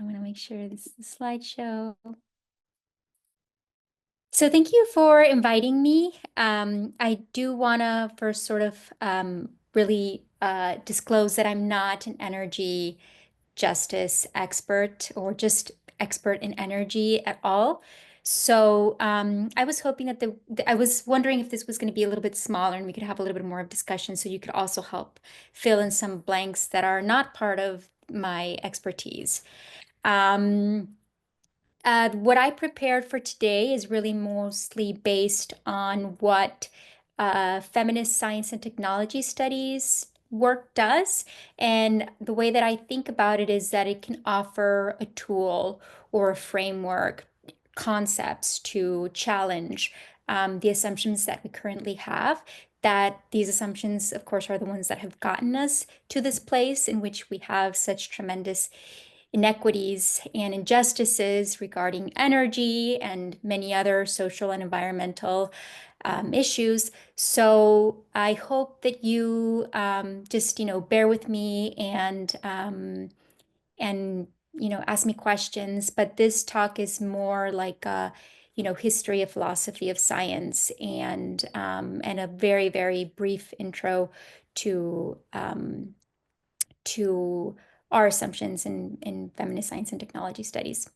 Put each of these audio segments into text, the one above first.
want to make sure this is the slideshow. So thank you for inviting me. I do want to first sort of really disclose that I'm not an energy justice expert or just expert in energy at all. So I was hoping that I was wondering if this was going to be a little bit smaller and we could have a little bit more of discussion so you could also help fill in some blanks that are not part of my expertise. Um, what I prepared for today is really mostly based on what feminist science and technology studies work does. And the way that I think about it is that it can offer a tool or a framework, concepts to challenge the assumptions that we currently have. That these assumptions, of course, are the ones that have gotten us to this place in which we have such tremendous inequities and injustices regarding energy and many other social and environmental issues. So I hope that you just, bear with me and ask me questions. But this talk is more like a, history of philosophy of science and a very, very brief intro to our assumptions in feminist science and technology studies.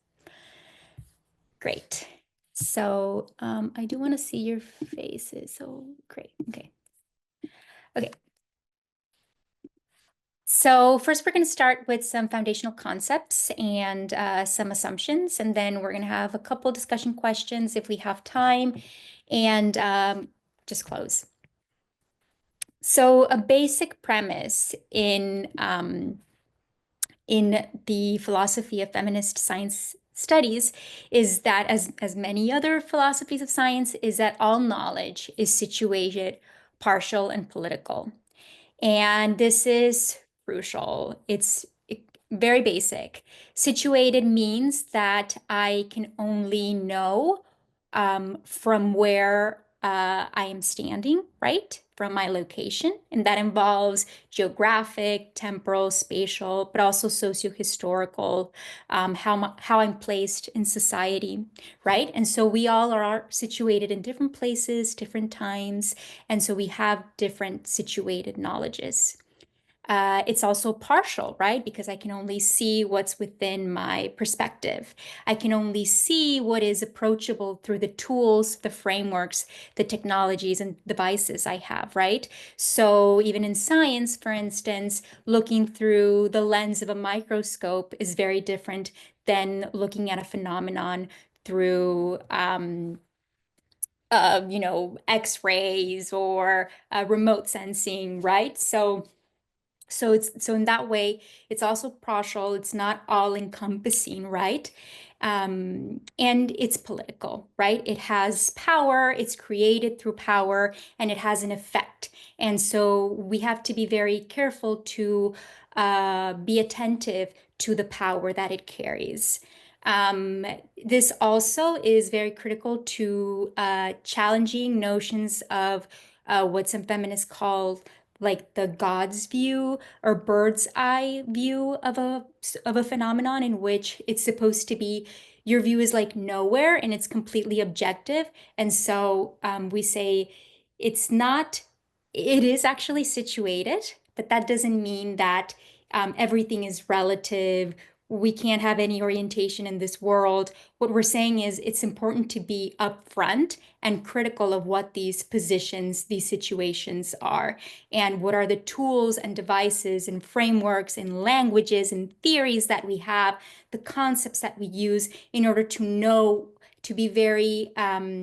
Great. So I do want to see your faces. So great. Okay. Okay. So first, we're going to start with some foundational concepts and some assumptions, and then we're going to have a couple discussion questions if we have time, and just close. So a basic premise in the philosophy of feminist science studies is that, as many other philosophies of science, is that all knowledge is situated, partial, and political. And this is crucial. It's very basic. Situated means that I can only know from where I am standing, right? From my location. And that involves geographic, temporal, spatial, but also socio-historical, how I'm placed in society, right? And so we all are situated in different places, different times, and so we have different situated knowledges. It's also partial, right? Because I can only see what's within my perspective. I can only see what is approachable through the tools, the frameworks, the technologies and devices I have, right? So even in science, for instance, looking through the lens of a microscope is very different than looking at a phenomenon through X-rays or remote sensing, right? So in that way, it's also partial. It's not all encompassing, right? And it's political, right? It has power. It's created through power, and it has an effect. And so we have to be very careful to be attentive to the power that it carries. Um, this also is very critical to challenging notions of what some feminists call like the God's view or bird's eye view of a phenomenon in which it's supposed to be your view is like nowhere and it's completely objective. And so we say it's not, it is actually situated, but that doesn't mean that everything is relative. We can't have any orientation in this world. What we're saying is it's important to be upfront and critical of what these positions, these situations are, and what are the tools and devices and frameworks and languages and theories that we have, the concepts that we use in order to know, to be very uh,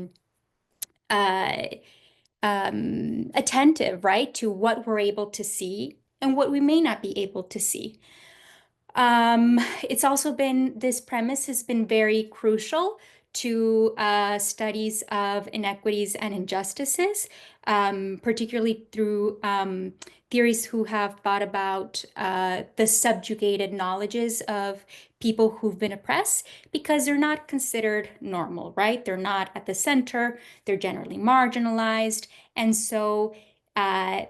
attentive, right, to what we're able to see and what we may not be able to see. It's also been, this premise has been very crucial to studies of inequities and injustices, particularly through theories who have thought about the subjugated knowledges of people who've been oppressed because they're not considered normal, right? They're not at the center, they're generally marginalized. And so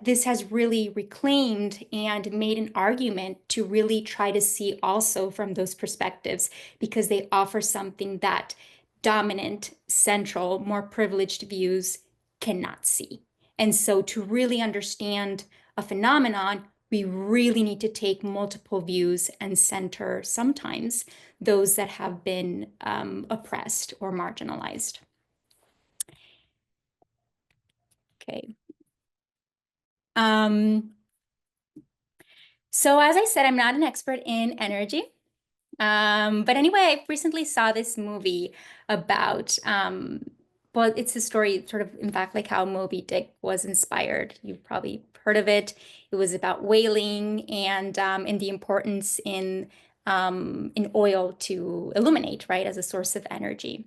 this has really reclaimed and made an argument to really try to see also from those perspectives, because they offer something that dominant, central, more privileged views cannot see. And so to really understand a phenomenon, we really need to take multiple views and center sometimes those that have been oppressed or marginalized. Okay. So as I said, I'm not an expert in energy. But anyway, I recently saw this movie about, well, it's a story sort of, in fact, like how Moby Dick was inspired. You've probably heard of it. It was about whaling and the importance in oil to illuminate, right, as a source of energy.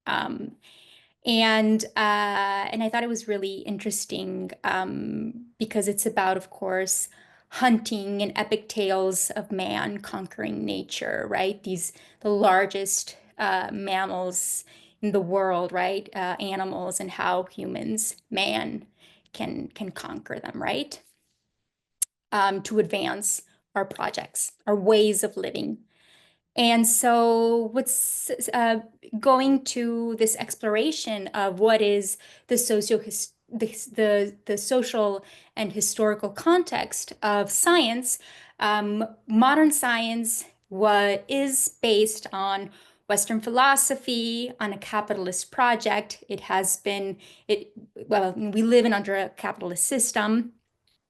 Um, and I thought it was really interesting because it's about, of course, hunting and epic tales of man conquering nature, right? The largest mammals in the world, right? Animals, and how humans, man, can conquer them, right? To advance our projects, our ways of living. And so, what's going to this exploration of what is the the social and historical context of science? Modern science is based on Western philosophy, on a capitalist project. It has been well, we live under a capitalist system.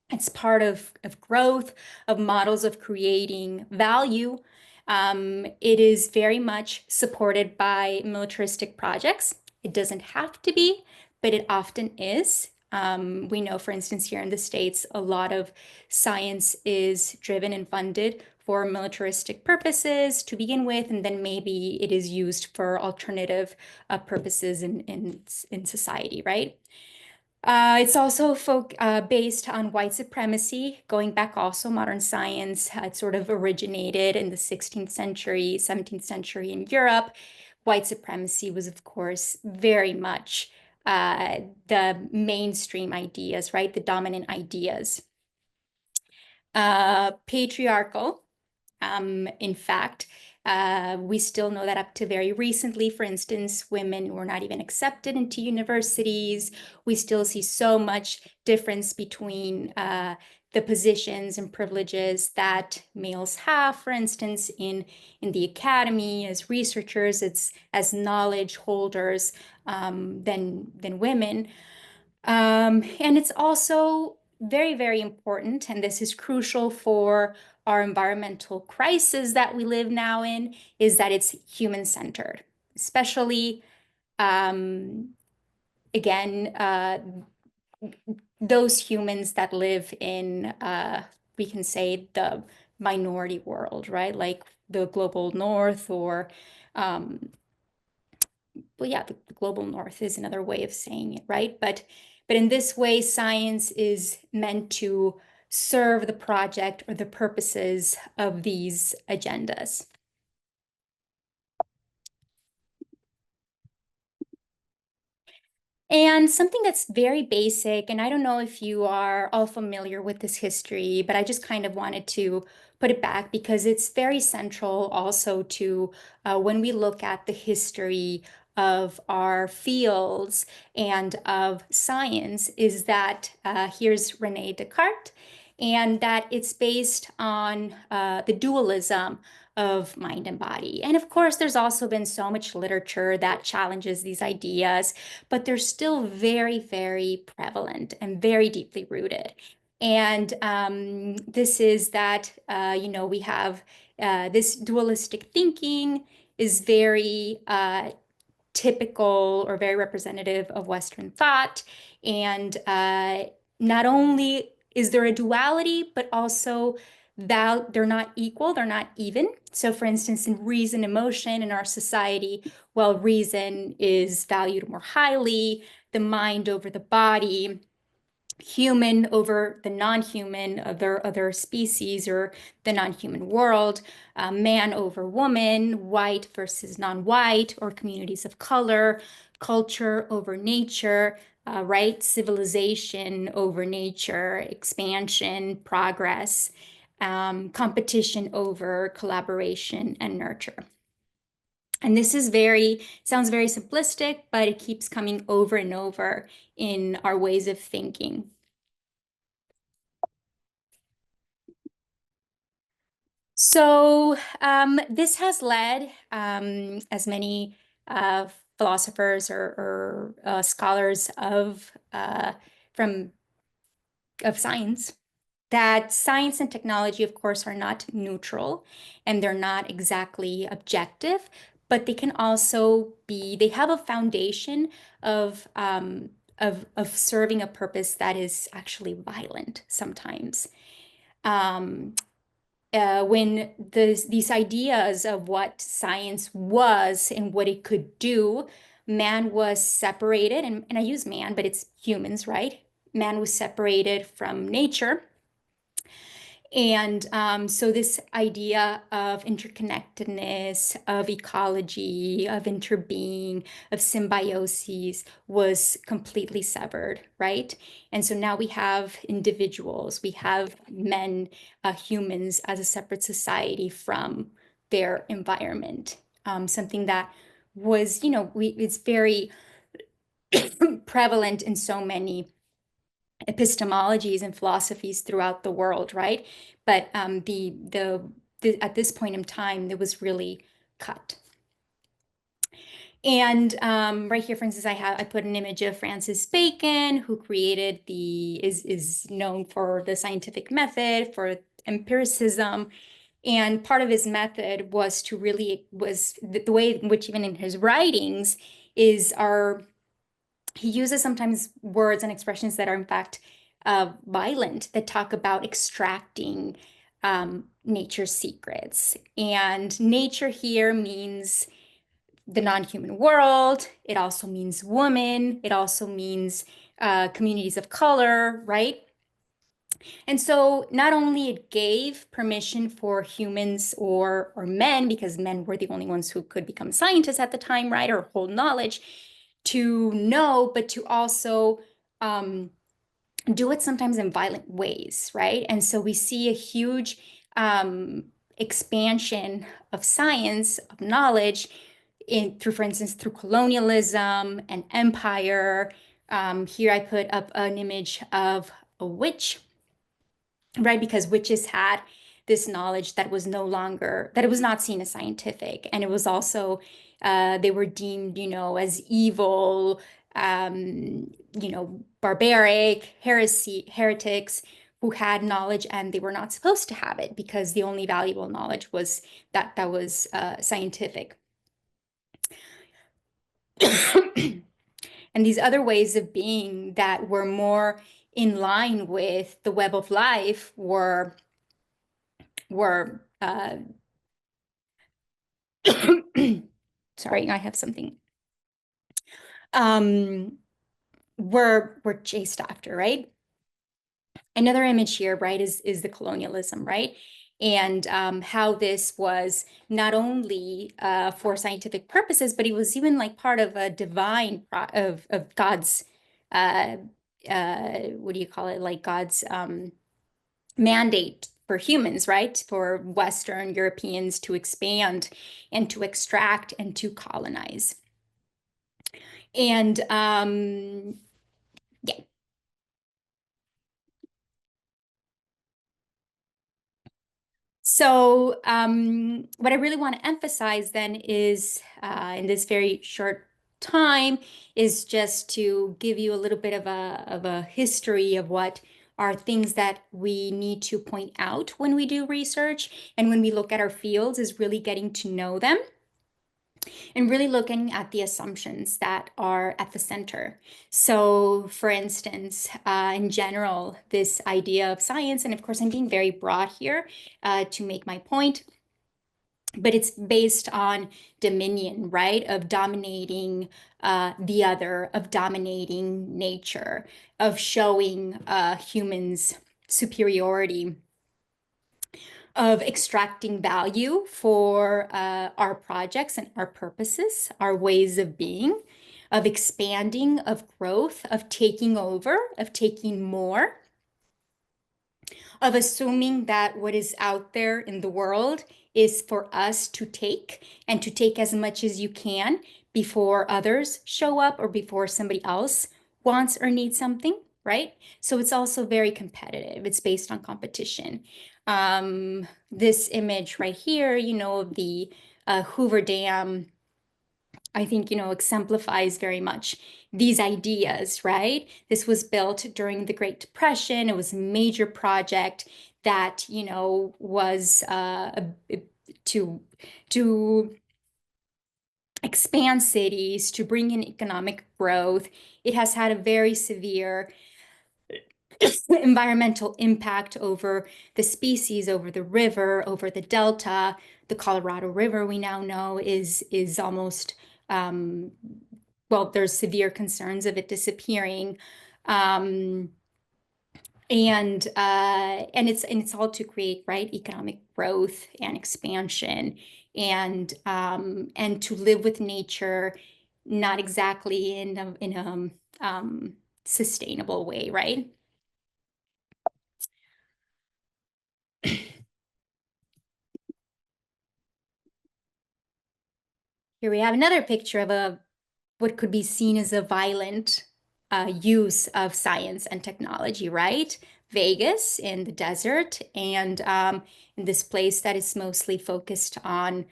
It's part of growth, of models of creating value. It is very much supported by militaristic projects. It doesn't have to be, but it often is. We know, for instance, here in the States, a lot of science is driven and funded for militaristic purposes to begin with, and then maybe it is used for alternative purposes in society, right? It's also based on white supremacy, going back also modern science had sort of originated in the 16th century, 17th century in Europe. White supremacy was, of course, very much the mainstream ideas, right? The dominant ideas. Patriarchal. In fact, we still know that up to very recently, for instance, women were not even accepted into universities. We still see so much difference between the positions and privileges that males have, for instance, in the academy as researchers, as knowledge holders than women. And it's also very, very important, and this is crucial for our environmental crisis that we live now in, is that it's human-centered, especially, again, those humans that live in, we can say, the minority world, right? Like the global north or well, yeah, the global north is another way of saying it, right? But in this way, science is meant to serve the project or the purposes of these agendas. And something that's very basic, and I don't know if you are all familiar with this history, but I just kind of wanted to put it back because it's very central also to when we look at the history of our fields and of science, is that here's René Descartes, and that it's based on the dualism of mind and body. And of course, there's also been so much literature that challenges these ideas, but they're still very, very prevalent and very deeply rooted. And this is that, we have this dualistic thinking is very typical or very representative of Western thought. And not only is there a duality, but also that they're not equal, they're not even. So for instance, in reason, emotion in our society, well, reason is valued more highly, the mind over the body, human over the non-human, other species or the non-human world, man over woman, white versus non-white or communities of color, culture over nature, right? Civilization over nature, expansion, progress, competition over collaboration and nurture. And this is sounds very simplistic, but it keeps coming over and over in our ways of thinking. So this has led, as many philosophers or scholars of science, that science and technology, of course, are not neutral and they're not exactly objective, but they can also they have a foundation of serving a purpose that is actually violent sometimes. Um, when these ideas of what science was and what it could do, man was separated, and I use man, but it's humans, right? Man was separated from nature. And so this idea of interconnectedness, of ecology, of interbeing, of symbiosis was completely severed, right? And so now we have individuals, we have men, humans as a separate society from their environment. Something that was, it's very prevalent in so many epistemologies and philosophies throughout the world, right? But at this point in time, it was really cut. And right here, for instance, I put an image of Francis Bacon, who created is known for the scientific method, for empiricism. And part of his method was the way in which, even in his writings, he uses sometimes words and expressions that are in fact violent, that talk about extracting nature's secrets. And nature here means the non-human world. It also means woman. It also means communities of color, right? And so not only it gave permission for humans or men, because men were the only ones who could become scientists at the time, right, or hold knowledge, to know, but to also do it sometimes in violent ways, right? And so we see a huge expansion of science, of knowledge, for instance, through colonialism and empire. Here I put up an image of a witch, right? Because witches had this knowledge that was that it was not seen as scientific. And it was also, they were deemed, as evil, barbaric, heretics who had knowledge, and they were not supposed to have it because the only valuable knowledge was that was scientific. And these other ways of being that were more in line with the web of life were sorry, I have something, were chased after, right? Another image here, right, is the colonialism, right? And how this was not only for scientific purposes, but it was even like part of a divine of God's what do you call it? Like God's mandate for humans, right? For Western Europeans to expand and to extract and to colonize. And yeah. So what I really want to emphasize then is in this very short time is just to give you a little bit of a history of what are things that we need to point out when we do research and when we look at our fields, is really getting to know them and really looking at the assumptions that are at the center. So, for instance, in general, this idea of science, and of course, I'm being very broad here to make my point, but it's based on dominion, right? Of dominating the other, of dominating nature, of showing humans' superiority, of extracting value for our projects and our purposes, our ways of being. of expanding, of growth, of taking over, of taking more, of assuming that what is out there in the world is for us to take, and to take as much as you can before others show up or before somebody else wants or needs something, right? So it's also very competitive. It's based on competition. This image right here, of the Hoover Dam, I think, exemplifies very much these ideas, right? This was built during the Great Depression. It was a major project that, was to to expand cities, to bring in economic growth. It has had a very severe environmental impact over the species, over the river, over the delta. The Colorado River, we now know, is almost well, there's severe concerns of it disappearing. And it's all to create, right, economic growth and expansion, and to live with nature, not exactly in a sustainable way, right? Here we have another picture of what could be seen as a violent use of science and technology, right? Vegas in the desert, and in this place that is mostly focused on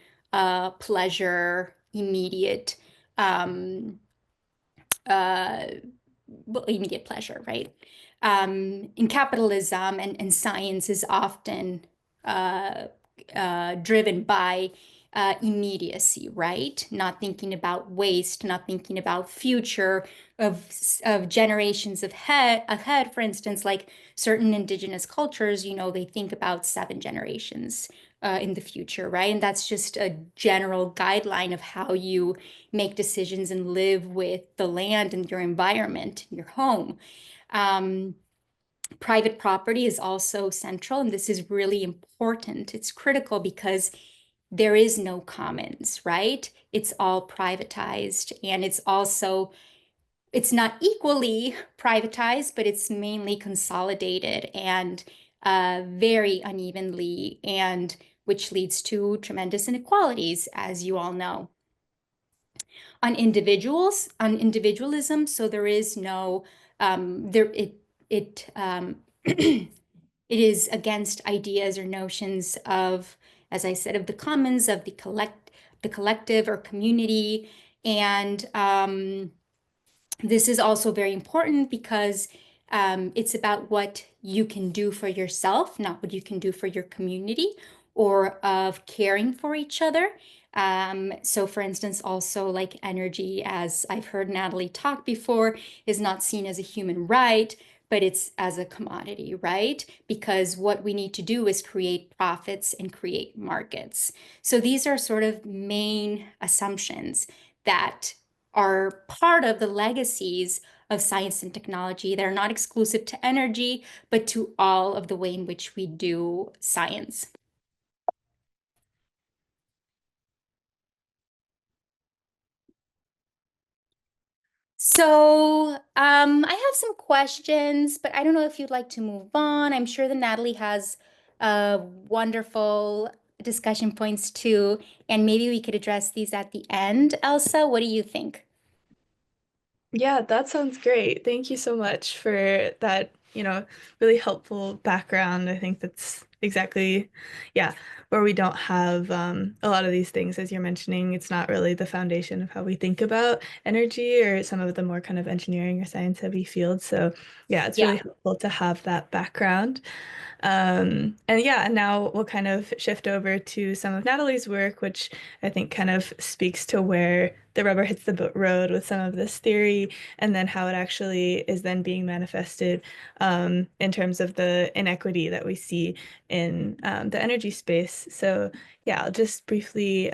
pleasure, immediate um, uh, immediate pleasure, right? In capitalism, and science is often uh, driven by immediacy, right? Not thinking about waste, not thinking about future of generations ahead. For instance, like certain indigenous cultures, they think about 7 generations in the future, right? And that's just a general guideline of how you make decisions and live with the land and your environment, your home. Um, Private property is also central, and this is really important. It's critical because there is no commons, right? It's all privatized, and it's not equally privatized, but it's mainly consolidated and very unevenly, and which leads to tremendous inequalities, as you all know. On individualism, so there is no there it it is against ideas or notions of, as I said, of the commons, of the collective or community. And this is also very important because it's about what you can do for yourself, not what you can do for your community, or of caring for each other. So for instance, also like energy, as I've heard Natalie talk before, is not seen as a human right, but it's as a commodity, right? Because what we need to do is create profits and create markets. So these are sort of main assumptions that are part of the legacies of science and technology that are not exclusive to energy, but to all of the way in which we do science. So, I have some questions, but I don't know if you'd like to move on. I'm sure that Natalie has wonderful discussion points too, and maybe we could address these at the end. Elsa, what do you think? Yeah, that sounds great. Thank you so much for that, really helpful background. I think that's exactly, yeah, where we don't have a lot of these things, as you're mentioning, it's not really the foundation of how we think about energy or some of the more kind of engineering or science heavy fields. So, yeah, it's really Yeah. helpful to have that background. And yeah, and now we'll kind of shift over to some of Natalie's work, which I think kind of speaks to where the rubber hits the road with some of this theory, and then how it actually is then being manifested in terms of the inequity that we see in the energy space. So yeah, I'll just briefly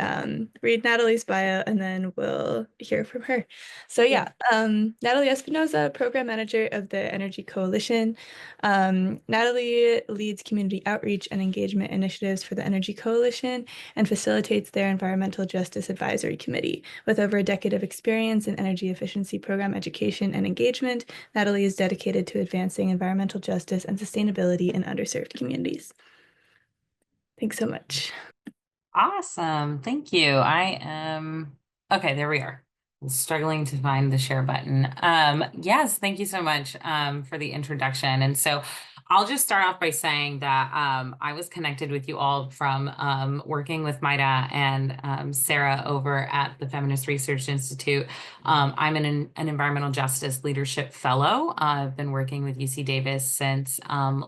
read Natalie's bio and then we'll hear from her. So Yeah. yeah, Natalie Espinoza, Program Manager of the Energy Coalition. Natalie leads community outreach and engagement initiatives for the Energy Coalition and facilitates their Environmental Justice Advisory Committee. With over a decade of experience in energy efficiency program education and engagement, Natalie is dedicated to advancing environmental justice and sustainability in underserved communities. Thanks so much. Awesome. Thank you. I am okay, there we are. I'm struggling to find the share button. Yes, thank you so much for the introduction. And so I'll just start off by saying that I was connected with you all from working with Maida and Sarah over at the Feminist Research Institute. I'm an environmental justice leadership fellow. I've been working with UC Davis since oh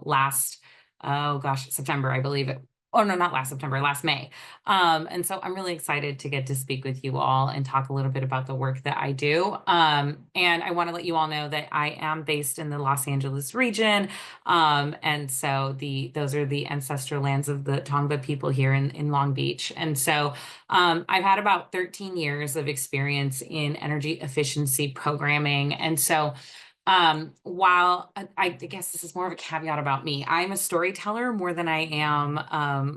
gosh, September, I believe it. Oh, no, not last September, last May. And so I'm really excited to get to speak with you all and talk a little bit about the work that I do. And I want to let you all know that I am based in the Los Angeles region. And so those are the ancestral lands of the Tongva people here in Long Beach. And so I've had about 13 years of experience in energy efficiency programming. And so while I guess this is more of a caveat about me, I'm a storyteller more than I am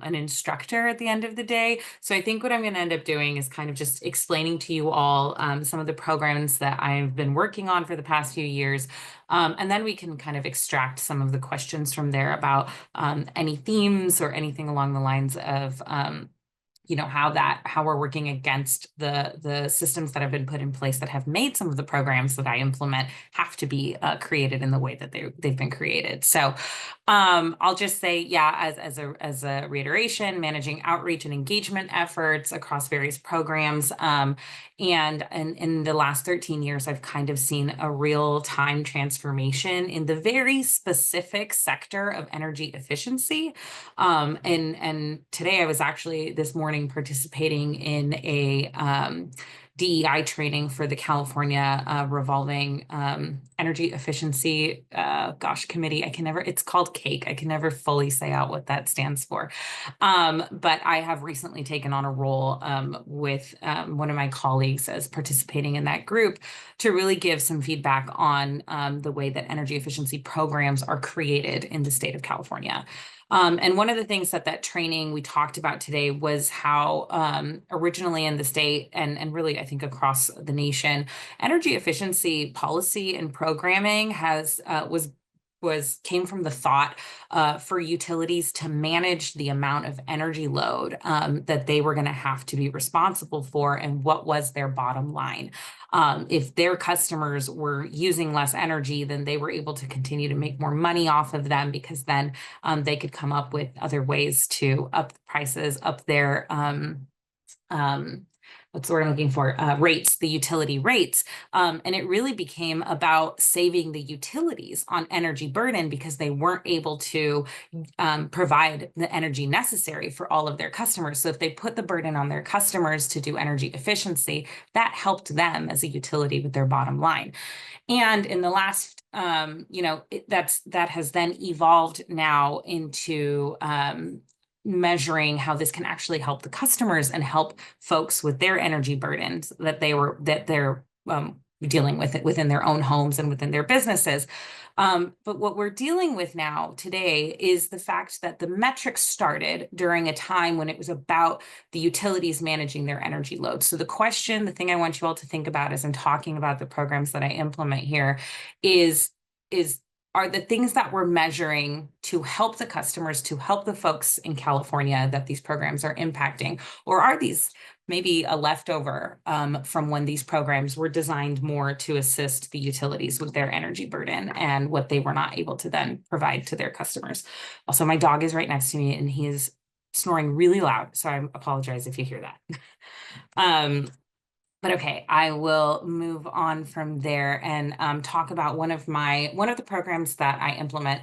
an instructor at the end of the day. So I think what I'm going to end up doing is kind of just explaining to you all some of the programs that I've been working on for the past few years. And then we can kind of extract some of the questions from there about any themes or anything along the lines of how we're working against the systems that have been put in place that have made some of the programs that I implement have to be created in the way that they've been created. So I'll just say, yeah, as a reiteration, managing outreach and engagement efforts across various programs. And in the last 13 years, I've kind of seen a real-time transformation in the very specific sector of energy efficiency. And today I was actually this morning participating in a DEI training for the California Revolving Energy Efficiency Committee. It's called CAKE. I can never fully say out what that stands for. But I have recently taken on a role with one of my colleagues as participating in that group to really give some feedback on the way that energy efficiency programs are created in the state of California. And one of the things that training we talked about today was how originally in the state and really I think across the nation, energy efficiency policy and programming came from the thought for utilities to manage the amount of energy load that they were going to have to be responsible for and what was their bottom line. If their customers were using less energy, then they were able to continue to make more money off of them because then they could come up with other ways to up the prices, up their what's the word I'm looking for? Rates, the utility rates. And it really became about saving the utilities on energy burden because they weren't able to provide the energy necessary for all of their customers. So if they put the burden on their customers to do energy efficiency, that helped them as a utility with their bottom line. And in the last, that has then evolved now into measuring how this can actually help the customers and help folks with their energy burdens that they're dealing with it within their own homes and within their businesses. But what we're dealing with now today is the fact that the metrics started during a time when it was about the utilities managing their energy load. So the thing I want you all to think about as I'm talking about the programs that I implement here are the things that we're measuring to help the customers, to help the folks in California that these programs are impacting, or are these maybe a leftover from when these programs were designed more to assist the utilities with their energy burden and what they were not able to then provide to their customers. Also, my dog is right next to me and he is snoring really loud, so I apologize if you hear that. But okay, I will move on from there and talk about one of the programs that I implement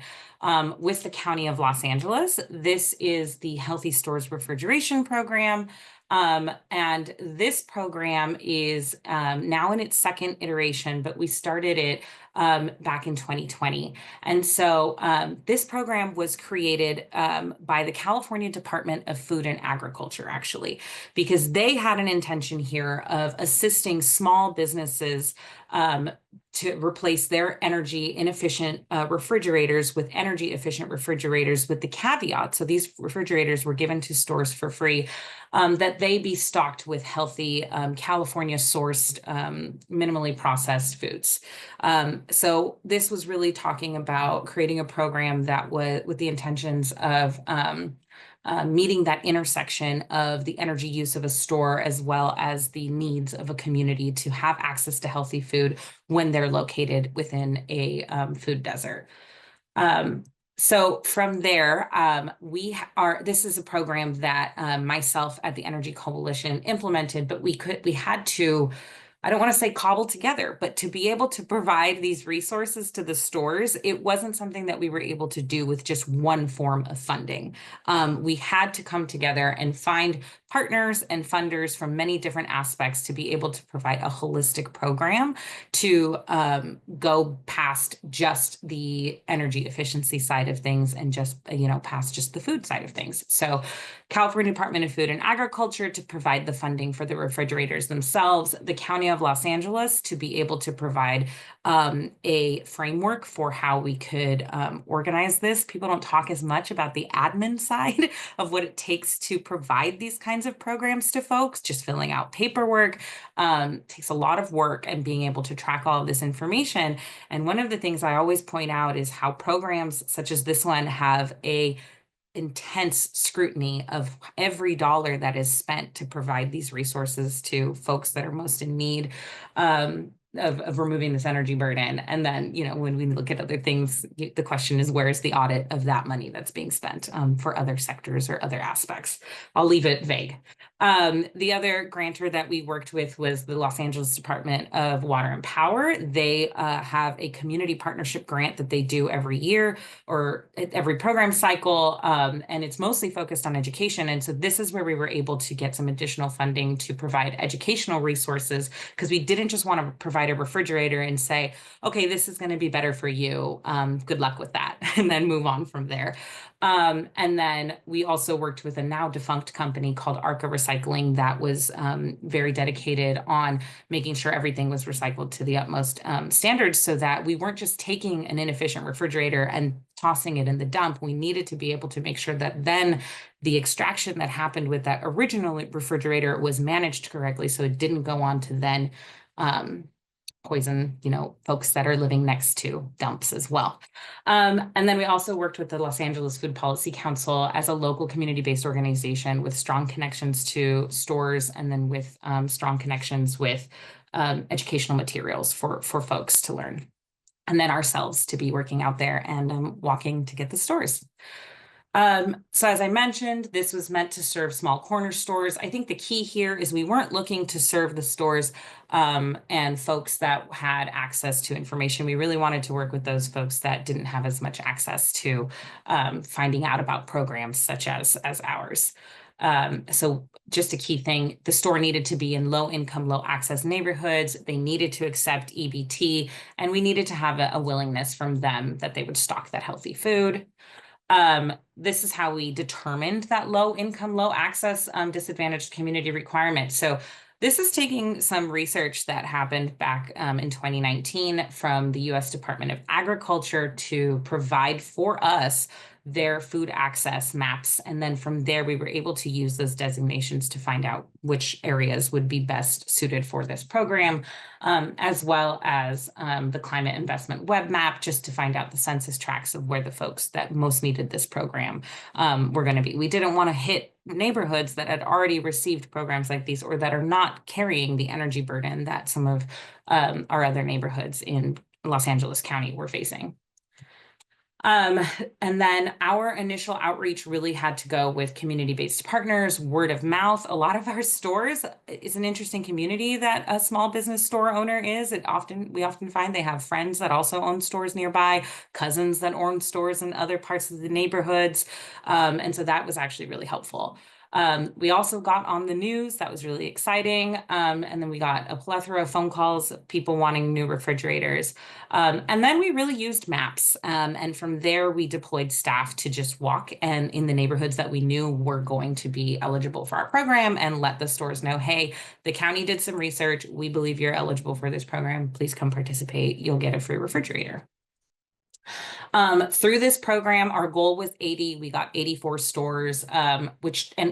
with the County of Los Angeles. This is the Healthy Stores Refrigeration Program. And this program is now in its second iteration, but we started it back in 2020. And so this program was created by the California Department of Food and Agriculture, actually, because they had an intention here of assisting small businesses to replace their energy inefficient refrigerators with energy efficient refrigerators, with the caveat. So these refrigerators were given to stores for free, that they be stocked with healthy California sourced minimally processed foods. So this was really talking about creating a program that was with the intentions of meeting that intersection of the energy use of a store as well as the needs of a community to have access to healthy food when they're located within a food desert. So from there, this is a program that myself at the Energy Coalition implemented, but we had to, I don't want to say cobble together, but to be able to provide these resources to the stores, it wasn't something that we were able to do with just one form of funding. We had to come together and find partners and funders from many different aspects to be able to provide a holistic program to go past just the energy efficiency side of things and just, past just the food side of things. So California Department of Food and Agriculture to provide the funding for the refrigerators themselves, the County of Los Angeles to be able to provide a framework for how we could organize this. People don't talk as much about the admin side of what it takes to provide these kinds of programs to folks. Just filling out paperwork takes a lot of work, and being able to track all of this information. And one of the things I always point out is how programs such as this one have a intense scrutiny of every dollar that is spent to provide these resources to folks that are most in need of removing this energy burden. And then, when we look at other things, the question is, where is the audit of that money that's being spent for other sectors or other aspects? I'll leave it vague. The other grantor that we worked with was the Los Angeles Department of Water and Power. They have a community partnership grant that they do every year or every program cycle, and it's mostly focused on education. And so this is where we were able to get some additional funding to provide educational resources, because we didn't just want to provide a refrigerator and say, okay, this is going to be better for you. Good luck with that, and then move on from there. And then we also worked with a now defunct company called Arca Recycling that was very dedicated on making sure everything was recycled to the utmost standards, so that we weren't just taking an inefficient refrigerator and tossing it in the dump. We needed to be able to make sure that then the extraction that happened with that original refrigerator was managed correctly, so it didn't go on to then poison, folks that are living next to dumps as well. And then we also worked with the Los Angeles Food Policy Council as a local community-based organization with strong connections to stores, and then with strong connections with educational materials for folks to learn. And then ourselves to be working out there and walking to get the stores. So as I mentioned, this was meant to serve small corner stores. I think the key here is we weren't looking to serve the stores and folks that had access to information. We really wanted to work with those folks that didn't have as much access to finding out about programs such as ours. So just a key thing, the store needed to be in low income, low access neighborhoods. They needed to accept EBT, and we needed to have a willingness from them that they would stock that healthy food. This is how we determined that low income, low access disadvantaged community requirement. So this is taking some research that happened back in 2019 from the US Department of Agriculture to provide for us their food access maps. And then from there, we were able to use those designations to find out which areas would be best suited for this program, as well as the climate investment web map, just to find out the census tracts of where the folks that most needed this program were going to be. We didn't want to hit neighborhoods that had already received programs like these, or that are not carrying the energy burden that some of our other neighborhoods in Los Angeles County were facing. And then our initial outreach really had to go with community-based partners, word of mouth. A lot of our stores is an interesting community that a small business store owner is. We often find they have friends that also own stores nearby, cousins that own stores in other parts of the neighborhoods. And so that was actually really helpful. We also got on the news. That was really exciting. And then we got a plethora of phone calls of people wanting new refrigerators. And then we really used maps. And from there, we deployed staff to just walk and in the neighborhoods that we knew were going to be eligible for our program and let the stores know, hey, the county did some research. We believe you're eligible for this program. Please come participate. You'll get a free refrigerator. Through this program, our goal was 80. We got 84 stores, and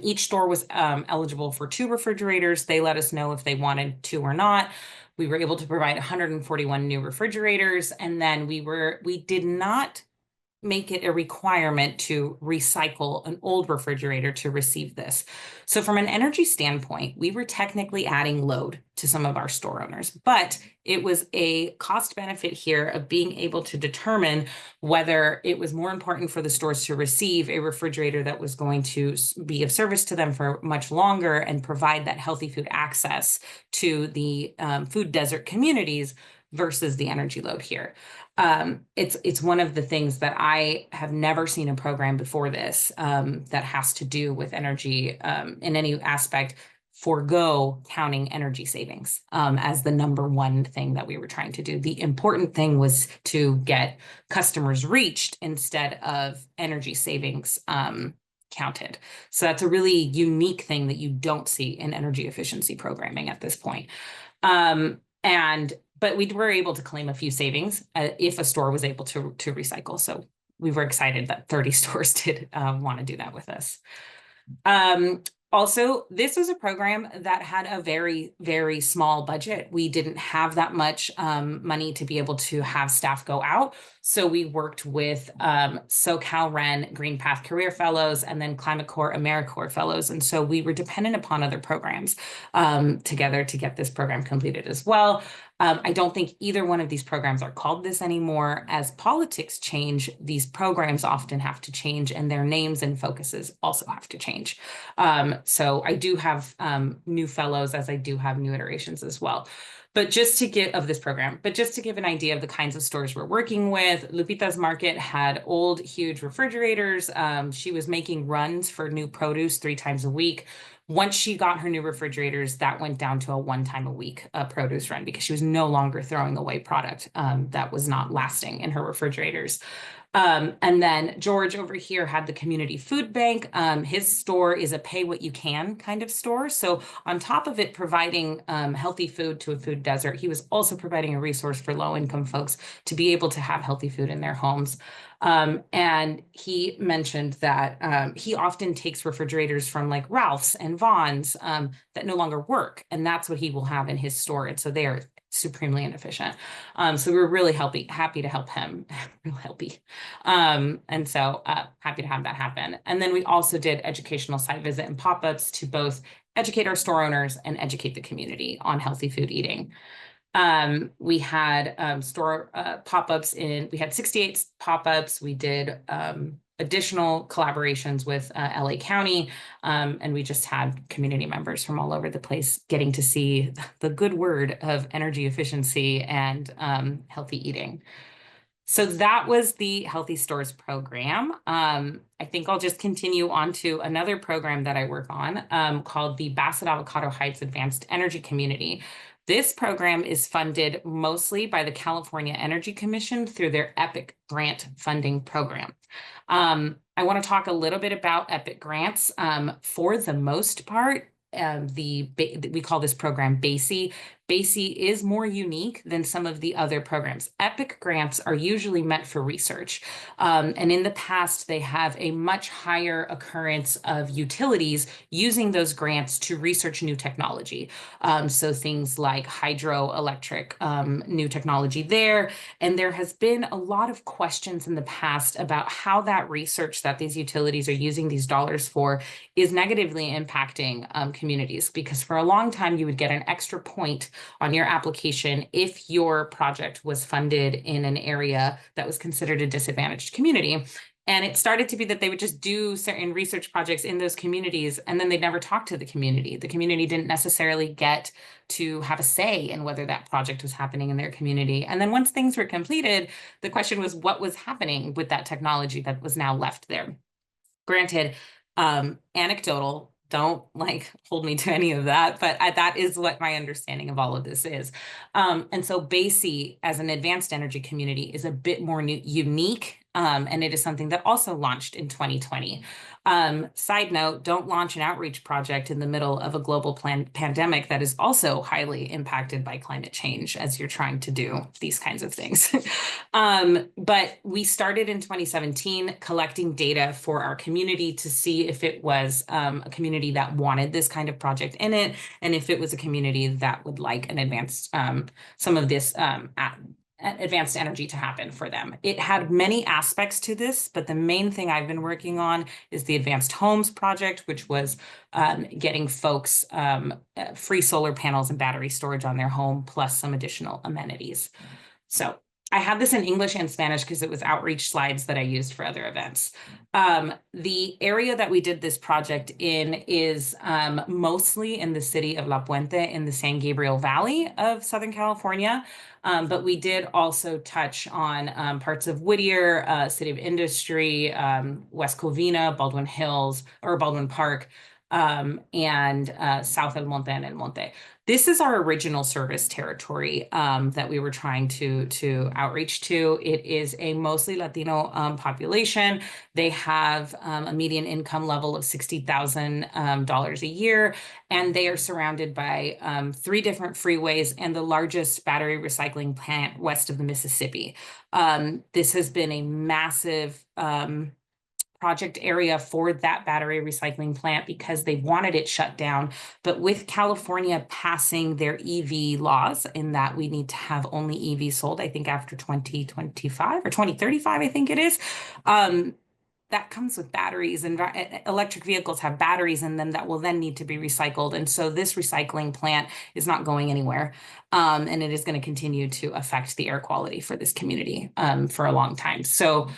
each store was eligible for 2 refrigerators. They let us know if they wanted 2 or not. We were able to provide 141 new refrigerators, and then we did not make it a requirement to recycle an old refrigerator to receive this. So from an energy standpoint, we were technically adding load to some of our store owners, but it was a cost benefit here of being able to determine whether it was more important for the stores to receive a refrigerator that was going to be of service to them for much longer and provide that healthy food access to the food desert communities versus the energy load here. It's one of the things that I have never seen a program before this that has to do with energy in any aspect forego counting energy savings as the number one thing that we were trying to do. The important thing was to get customers reached instead of energy savings counted. So that's a really unique thing that you don't see in energy efficiency programming at this point. But we were able to claim a few savings if a store was able to recycle. So we were excited that 30 stores did want to do that with us. Also, this was a program that had a very, very small budget. We didn't have that much money to be able to have staff go out. So we worked with SoCal Green Path Career Fellows and then Climate Corps AmeriCorps Fellows. And so we were dependent upon other programs together to get this program completed as well. I don't think either one of these programs are called this anymore. As politics change, these programs often have to change and their names and focuses also have to change. So I do have new fellows as I do have new iterations as well. But just to give an idea of the kinds of stores we're working with, Lupita's Market had old, huge refrigerators. She was making runs for new produce 3 times a week. Once she got her new refrigerators, that went down to a 1 time a week produce run because she was no longer throwing away product that was not lasting in her refrigerators. And then George over here had the community food bank. His store is a pay what you can kind of store. So on top of it providing healthy food to a food desert, he was also providing a resource for low-income folks to be able to have healthy food in their homes. And he mentioned that he often takes refrigerators from like Ralph's and Vaughn's that no longer work. And that's what he will have in his store. And so they are supremely inefficient. So we were really happy to help him, real happy. And so happy to have that happen. And then we also did educational site visit and pop-ups to both educate our store owners and educate the community on healthy food eating. We had store pop-ups we had 68 pop-ups. We did additional collaborations with LA County, and we just had community members from all over the place getting to see the good word of energy efficiency and healthy eating. So that was the Healthy Stores program. I think I'll just continue on to another program that I work on called the Bassett Avocado Heights Advanced Energy Community. This program is funded mostly by the California Energy Commission through their EPIC grant funding program. I want to talk a little bit about EPIC grants. For the most part, we call this program Bassett. Bassett is more unique than some of the other programs. EPIC grants are usually meant for research. And in the past, they have a much higher occurrence of utilities using those grants to research new technology. So things like hydroelectric, new technology there. And there has been a lot of questions in the past about how that research that these utilities are using these dollars for is negatively impacting communities. Because for a long time, you would get an extra point on your application if your project was funded in an area that was considered a disadvantaged community. And it started to be that they would just do certain research projects in those communities, and then they'd never talk to the community. The community didn't necessarily get to have a say in whether that project was happening in their community. And then once things were completed, the question was what was happening with that technology that was now left there. Granted, anecdotal, don't like hold me to any of that, but that is what my understanding of all of this is. And so Bassett as an advanced energy community is a bit more unique. And it is something that also launched in 2020. Side note, don't launch an outreach project in the middle of a global pandemic that is also highly impacted by climate change as you're trying to do these kinds of things. But we started in 2017 collecting data for our community to see if it was a community that wanted this kind of project in it, and if it was a community that would like an advanced, some of this advanced energy to happen for them. It had many aspects to this, but the main thing I've been working on is the Advanced Homes Project, which was getting folks free solar panels and battery storage on their home, plus some additional amenities. So I have this in English and Spanish because it was outreach slides that I used for other events. The area that we did this project in is mostly in the city of La Puente in the San Gabriel Valley of Southern California. But we did also touch on parts of Whittier, City of Industry, West Covina, Baldwin Hills, or Baldwin Park, and South El Monte and El Monte. This is our original service territory that we were trying to outreach to. It is a mostly Latino population. They have a median income level of $60,000 a year, and they are surrounded by 3 different freeways and the largest battery recycling plant west of the Mississippi. This has been a massive project area for that battery recycling plant because they wanted it shut down. But with California passing their EV laws in that we need to have only EVs sold, I think after 2025 or 2035, I think it is, that comes with batteries, and electric vehicles have batteries in them that will then need to be recycled. And so this recycling plant is not going anywhere. And it is going to continue to affect the air quality for this community for a long time. So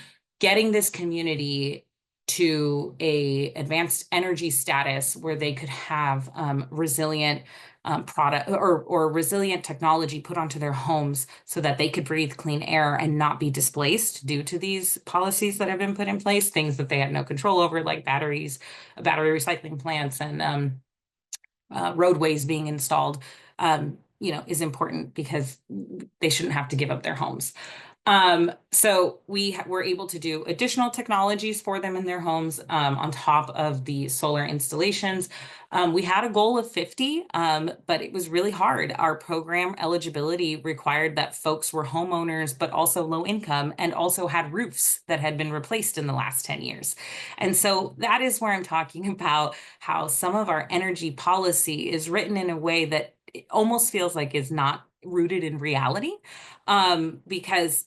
getting this community to a advanced energy status where they could have resilient product or resilient technology put onto their homes so that they could breathe clean air and not be displaced due to these policies that have been put in place, things that they had no control over, like batteries, battery recycling plants, and roadways being installed, is important because they shouldn't have to give up their homes. So we were able to do additional technologies for them in their homes on top of the solar installations. We had a goal of 50, but it was really hard. Our program eligibility required that folks were homeowners, but also low income, and also had roofs that had been replaced in the last 10 years. And so that is where I'm talking about how some of our energy policy is written in a way that it almost feels like is not rooted in reality, because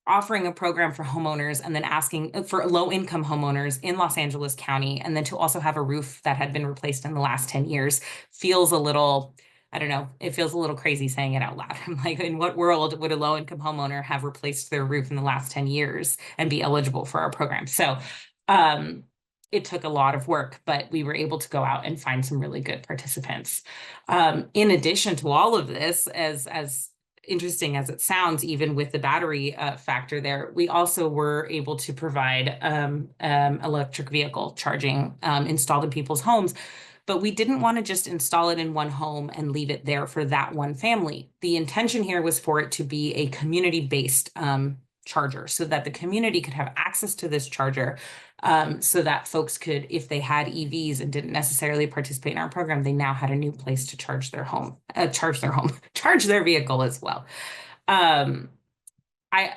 offering a program for homeowners and then asking for low-income homeowners in Los Angeles County, and then to also have a roof that had been replaced in the last 10 years feels a little, I don't know, it feels a little crazy saying it out loud. I'm like, in what world would a low-income homeowner have replaced their roof in the last 10 years and be eligible for our program? So it took a lot of work, but we were able to go out and find some really good participants. In addition to all of this, as interesting as it sounds, even with the battery factor there, we also were able to provide electric vehicle charging installed in people's homes. But we didn't want to just install it in one home and leave it there for that one family. The intention here was for it to be a community-based charger so that the community could have access to this charger, so that folks could, if they had EVs and didn't necessarily participate in our program, they now had a new place to charge their home, charge their vehicle as well.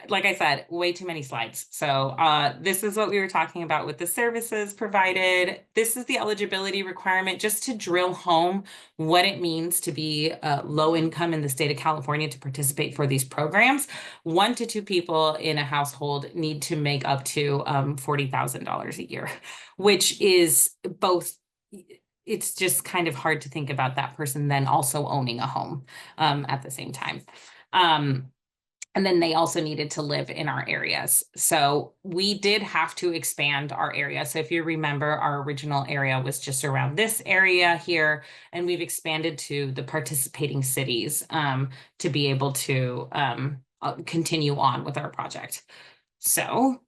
Like I said, way too many slides. So this is what we were talking about with the services provided. This is the eligibility requirement, just to drill home what it means to be low income in the state of California to participate for these programs. 1 to 2 people in a household need to make up to $40,000 a year, which is both. It's just kind of hard to think about that person then also owning a home at the same time. And then they also needed to live in our areas. So we did have to expand our area. So if you remember, our original area was just around this area here, and we've expanded to the participating cities to be able to continue on with our project. So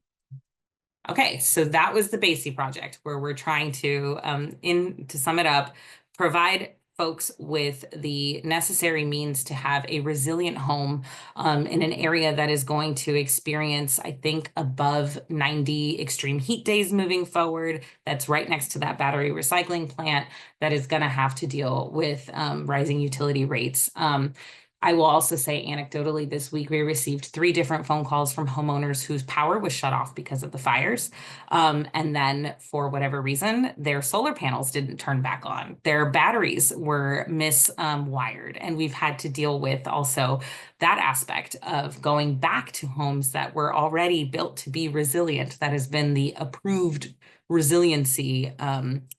Okay, so that was the Bassett project where we're trying to, to sum it up, provide folks with the necessary means to have a resilient home in an area that is going to experience, I think, above 90 extreme heat days moving forward. That's right next to that battery recycling plant that is going to have to deal with rising utility rates. I will also say anecdotally this week, we received 3 different phone calls from homeowners whose power was shut off because of the fires. And then for whatever reason, their solar panels didn't turn back on. Their batteries were miswired. And we've had to deal with also that aspect of going back to homes that were already built to be resilient. That has been the approved resiliency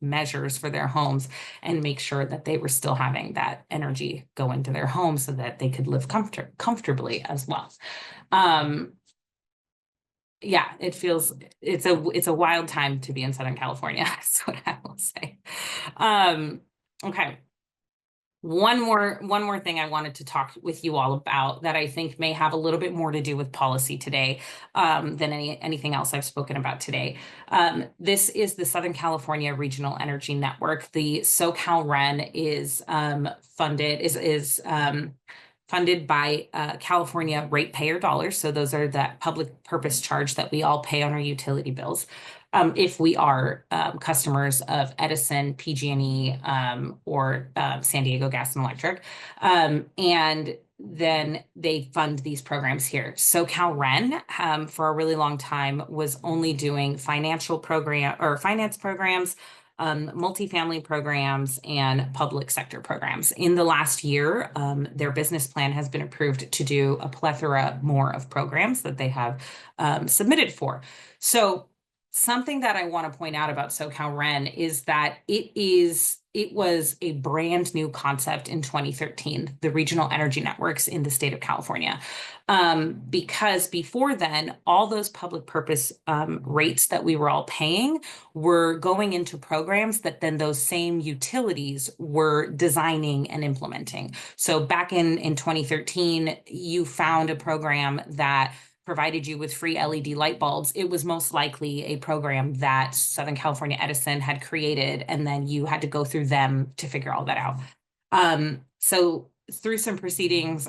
measures for their homes, and make sure that they were still having that energy go into their home so that they could live comfortably as well. Yeah, it's a wild time to be in Southern California. That's what I will say. Okay. One more thing I wanted to talk with you all about that I think may have a little bit more to do with policy today than anything else I've spoken about today. This is the Southern California Regional Energy Network. The SoCal-REN is funded by California ratepayer dollars. So those are that public purpose charge that we all pay on our utility bills. If we are customers of Edison, PG&E, or San Diego Gas and Electric. And then they fund these programs here. SoCal-REN, for a really long time, was only doing finance programs, multifamily programs, and public sector programs. In the last year, their business plan has been approved to do a plethora more of programs that they have submitted for. So something that I want to point out about SoCal-REN is that it was a brand new concept in 2013, the regional energy networks in the state of California. Because before then, all those public purpose rates that we were all paying were going into programs that then those same utilities were designing and implementing. So back in 2013, you found a program that provided you with free LED light bulbs. It was most likely a program that Southern California Edison had created, and then you had to go through them to figure all that out. So through some proceedings,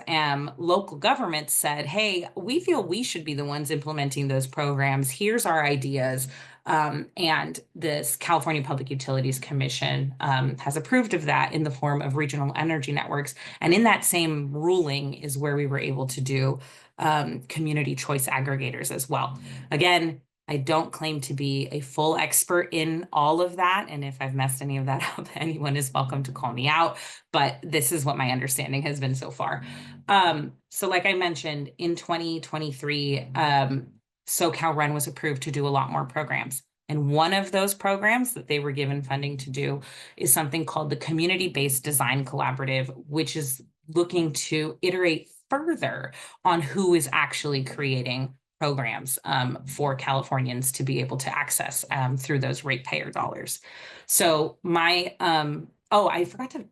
local governments said, hey, we feel we should be the ones implementing those programs. Here's our ideas. And this California Public Utilities Commission has approved of that in the form of regional energy networks. And in that same ruling is where we were able to do community choice aggregators as well. Again, I don't claim to be a full expert in all of that. And if I've messed any of that up, anyone is welcome to call me out. But this is what my understanding has been so far. So like I mentioned, in 2023, SoCal-REN was approved to do a lot more programs. And one of those programs that they were given funding to do is something called the Community-Based Design Collaborative, which is looking to iterate further on who is actually creating programs for Californians to be able to access through those ratepayer dollars. So I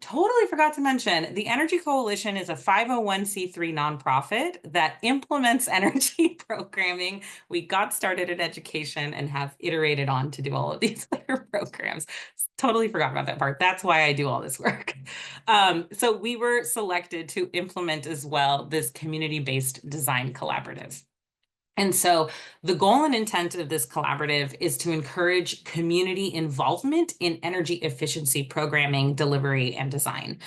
totally forgot to mention, the Energy Coalition is a 501c3 nonprofit that implements energy programming. We got started in education and have iterated on to do all of these other programs. Totally forgot about that part. That's why I do all this work. So we were selected to implement as well this community-based design collaborative. And so the goal and intent of this collaborative is to encourage community involvement in energy efficiency programming, delivery, and design.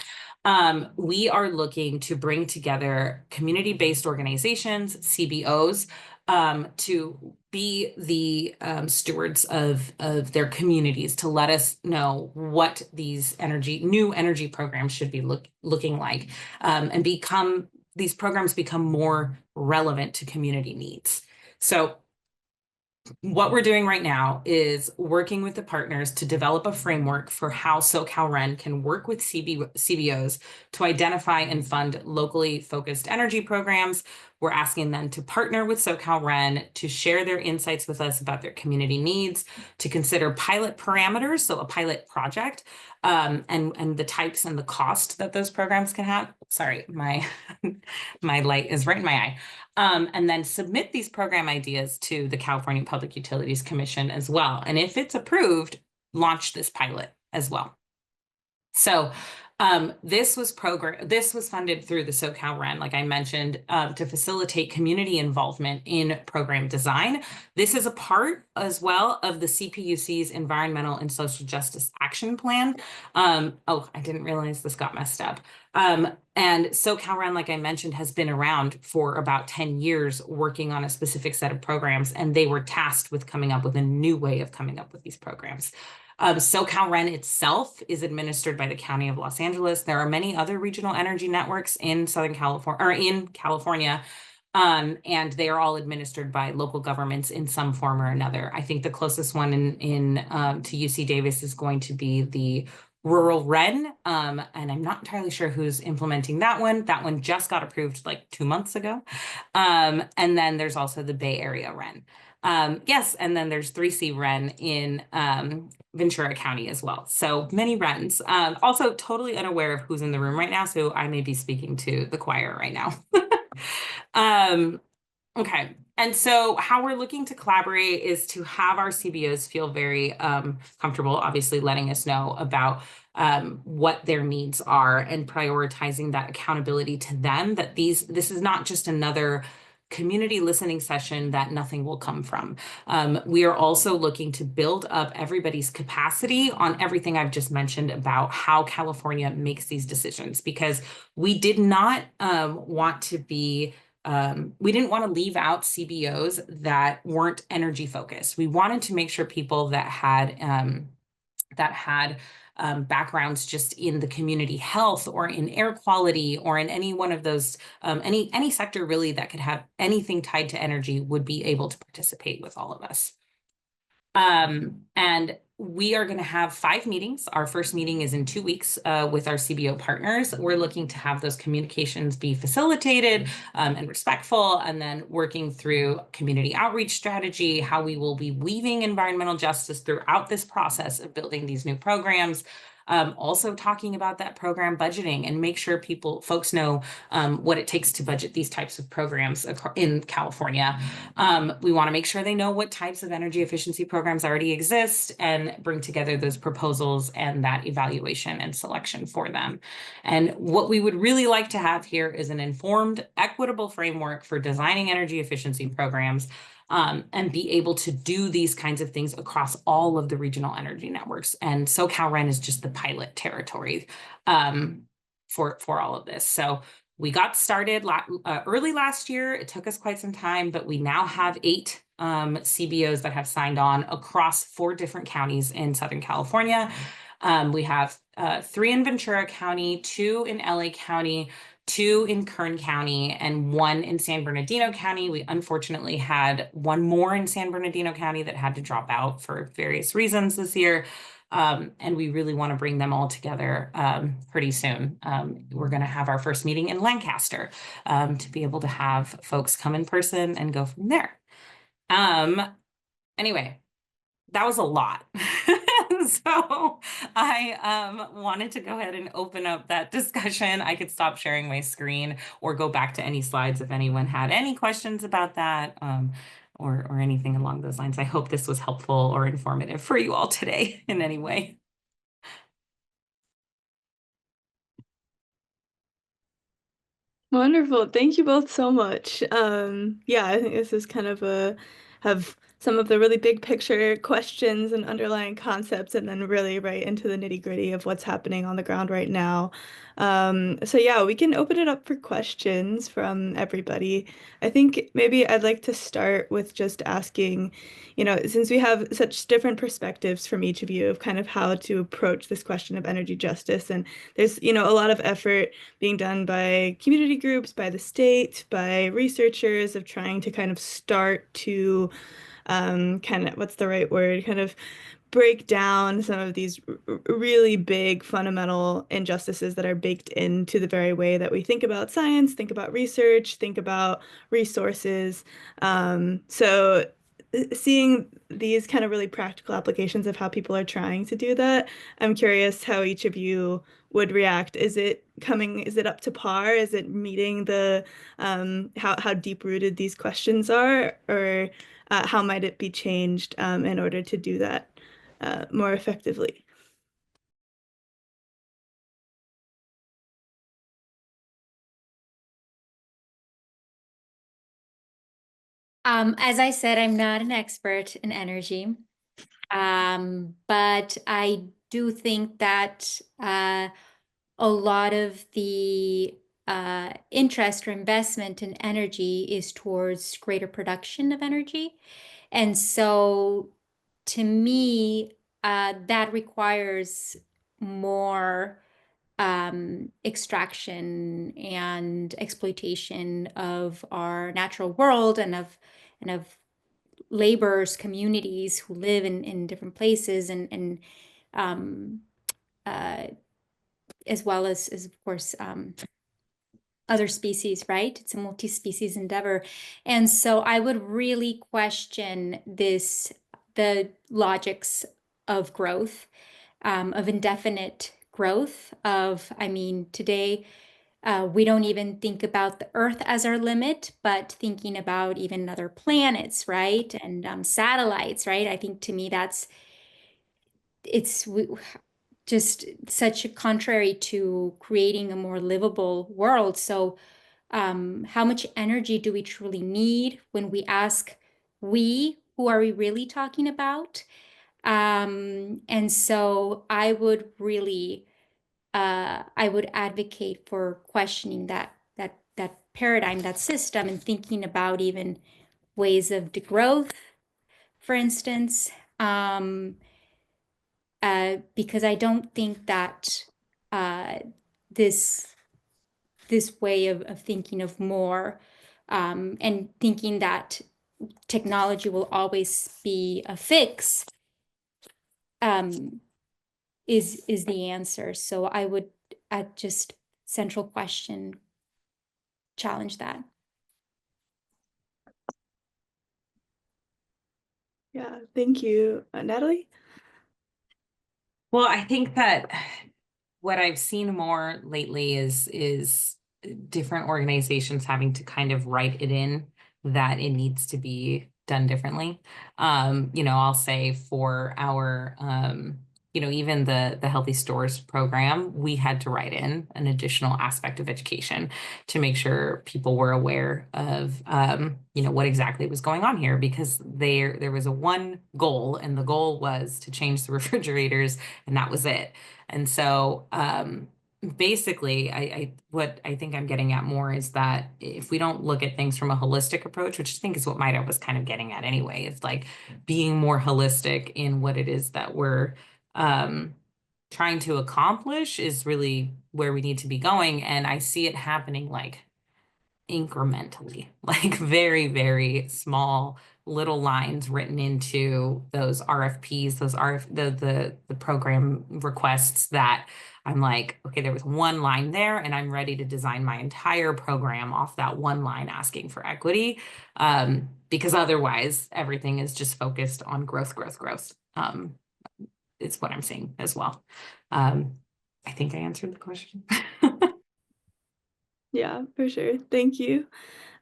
We are looking to bring together community-based organizations, CBOs, to be the stewards of their communities, to let us know what these new energy programs should be looking like, and these programs become more relevant to community needs. So what we're doing right now is working with the partners to develop a framework for how SoCal-REN can work with CBOs to identify and fund locally focused energy programs We're asking them to partner with SoCalRen to share their insights with us about their community needs, to consider pilot parameters, so a pilot project, and the types and the cost that those programs can have. Sorry, my my light is right in my eye. And then submit these program ideas to the California Public Utilities Commission as well. And if it's approved, launch this pilot as well. So this was funded through the SoCalRen, like I mentioned, to facilitate community involvement in program design. This is a part as well of the CPUC's Environmental and Social Justice Action Plan. Oh, I didn't realize this got messed up. And SoCalRen, like I mentioned, has been around for about 10 years working on a specific set of programs, and they were tasked with coming up with a new way of coming up with these programs. SoCalRen itself is administered by the County of Los Angeles. There are many other regional energy networks in Southern California, or in California, and they are all administered by local governments in some form or another. I think the closest one to UC Davis is going to be the Rural Ren, and I'm not entirely sure who's implementing that one. That one just got approved like 2 months ago. And then there's also the Bay Area Ren. Yes, and then there's 3C Ren in Ventura County as well. So many Rens. Also totally unaware of who's in the room right now, so I may be speaking to the choir right now. Okay, and so how we're looking to collaborate is to have our CBOs feel very comfortable, obviously letting us know about what their needs are and prioritizing that accountability to them, that this is not just another community listening session that nothing will come from. We are also looking to build up everybody's capacity on everything I've just mentioned about how California makes these decisions, because we did not want to be we didn't want to leave out CBOs that weren't energy focused. We wanted to make sure people that had backgrounds just in the community health or in air quality or in any one of those, any sector really that could have anything tied to energy would be able to participate with all of us. And we are going to have 5 meetings. Our first meeting is in 2 weeks with our CBO partners. We're looking to have those communications be facilitated and respectful, and then working through community outreach strategy, how we will be weaving environmental justice throughout this process of building these new programs. Also talking about that program budgeting and make sure folks know what it takes to budget these types of programs in California. We want to make sure they know what types of energy efficiency programs already exist and bring together those proposals and that evaluation and selection for them. And what we would really like to have here is an informed, equitable framework for designing energy efficiency programs, and be able to do these kinds of things across all of the regional energy networks. And SoCalRen is just the pilot territory for all of this. So we got started early last year. It took us quite some time, but we now have 8 CBOs that have signed on across 4 different counties in Southern California. We have 3 in Ventura County, 2 in LA County, 2 in Kern County, and 1 in San Bernardino County. We unfortunately had 1 more in San Bernardino County that had to drop out for various reasons this year. And we really want to bring them all together pretty soon. We're going to have our first meeting in Lancaster to be able to have folks come in person and go from there. Anyway, that was a lot. So I wanted to go ahead and open up that discussion. I could stop sharing my screen or go back to any slides if anyone had any questions about that or anything along those lines. I hope this was helpful or informative for you all today in any way. Wonderful. Thank you both so much. Yeah, I think this is kind of have some of the really big picture questions and underlying concepts, and then really right into the nitty-gritty of what's happening on the ground right now. So yeah, we can open it up for questions from everybody. I think maybe I'd like to start with just asking, since we have such different perspectives from each of you of kind of how to approach this question of energy justice, and there's, a lot of effort being done by community groups, by the state, by researchers of trying to kind of start to kind of, what's the right word, kind of break down some of these really big fundamental injustices that are baked into the very way that we think about science, think about research, think about resources. So seeing these kind of really practical applications of how people are trying to do that, I'm curious how each of you would react. Is it up to par? Is it meeting the how deep rooted these questions are, or how might it be changed in order to do that more effectively? As I said, I'm not an expert in energy, but I do think that a lot of the interest or investment in energy is towards greater production of energy. And so to me, that requires more extraction and exploitation of our natural world and of laborers, communities who live in different places and um, uh, as well as of course other species, right? It's a multi-species endeavor. And so I would really question the logics of growth, of indefinite growth, I mean, today we don't even think about the Earth as our limit, but thinking about even other planets, right? And satellites, right? I think to me it's just such a contrary to creating a more livable world. So how much energy do we truly need? When we ask we, who are we really talking about? And so I would advocate for questioning that paradigm, that system, and thinking about even ways of degrowth, for instance, because I don't think that uh, this this way of thinking of more and thinking that technology will always be a fix um, is the answer. So I would just central question challenge that. Yeah, thank you. Natalie? Well, I think that what I've seen more lately is different organizations having to kind of write it in that it needs to be done differently. I'll say for our even the Healthy Stores program, we had to write in an additional aspect of education to make sure people were aware of what exactly was going on here, because there was a one goal, and the goal was to change the refrigerators, and that was it. And so basically, what I think I'm getting at more is that if we don't look at things from a holistic approach, which I think is what Maida was kind of getting at anyway, it's like being more holistic in what it is that we're trying to accomplish is really where we need to be going. And I see it happening like incrementally, like very, very small little lines written into those RFPs, the program requests, that I'm like, okay, there was one line there, and I'm ready to design my entire program off that one line asking for equity, because otherwise everything is just focused on growth, growth, growth. Is what I'm seeing as well. I think I answered the question. Yeah, for sure. Thank you.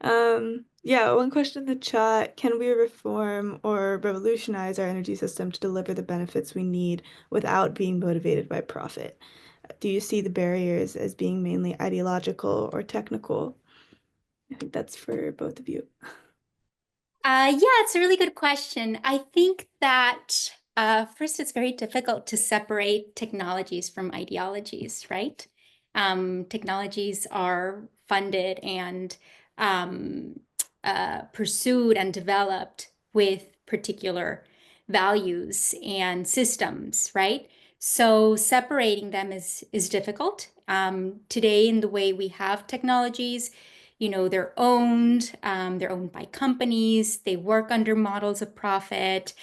Yeah, one question in the chat: can we reform or revolutionize our energy system to deliver the benefits we need without being motivated by profit? Do you see the barriers as being mainly ideological or technical? I think that's for both of you. Yeah, it's a really good question. I think that first, it's very difficult to separate technologies from ideologies, right? Technologies are funded and pursued and developed with particular values and systems, right? So separating them is difficult. Today, in the way we have technologies, they're owned by companies, they work under models of profit.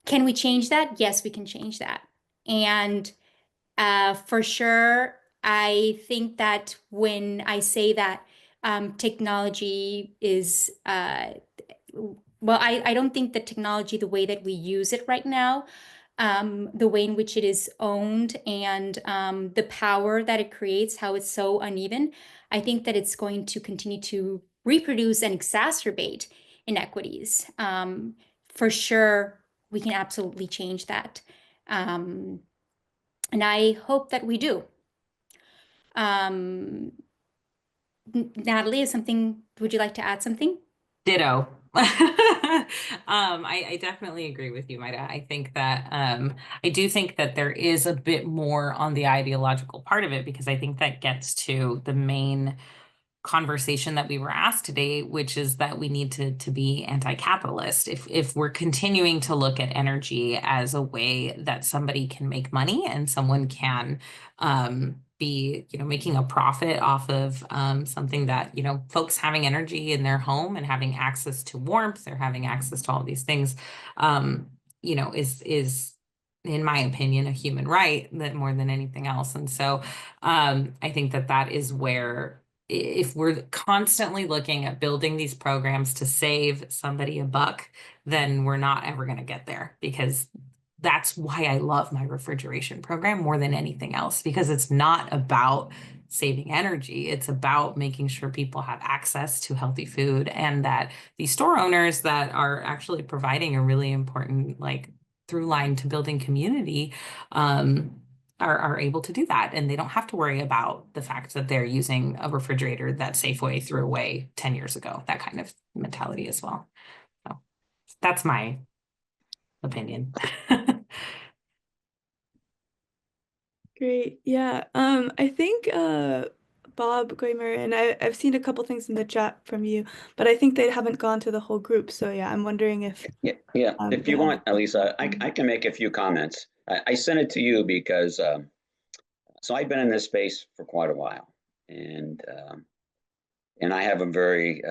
Can we change that? Yes, we can change that. And for sure, I think that when I say that technology is, well, I don't think that technology, the way that we use it right now, the way in which it is owned and the power that it creates, how it's so uneven, I think that it's going to continue to reproduce and exacerbate inequities. For sure, we can absolutely change that. And I hope that we do. Natalie, would you like to add something? Ditto. I definitely agree with you, Maida. I think that I do think that there is a bit more on the ideological part of it, because I think that gets to the main conversation that we were asked today, which is that we need to be anti-capitalist. If we're continuing to look at energy as a way that somebody can make money and someone can be, making a profit off of something that, folks having energy in their home and having access to warmth, they're having access to all these things, is in my opinion, a human right that more than anything else. And so I think that is where, if we're constantly looking at building these programs to save somebody a buck, then we're not ever going to get there, because that's why I love my refrigeration program more than anything else, because it's not about saving energy. It's about making sure people have access to healthy food, and that these store owners that are actually providing a really important through line to building community, are able to do that, and they don't have to worry about the fact that they're using a refrigerator that Safeway threw away 10 years ago, that kind of mentality as well. So that's my opinion. Great. Yeah. I think Bob, Goimer, and I've seen a couple things in the chat from you, but I think they haven't gone to the whole group. So yeah, I'm wondering if Yeah. If you want, Elisa, I can make a few comments. I sent it to you because so I've been in this space for quite a while, and I have a very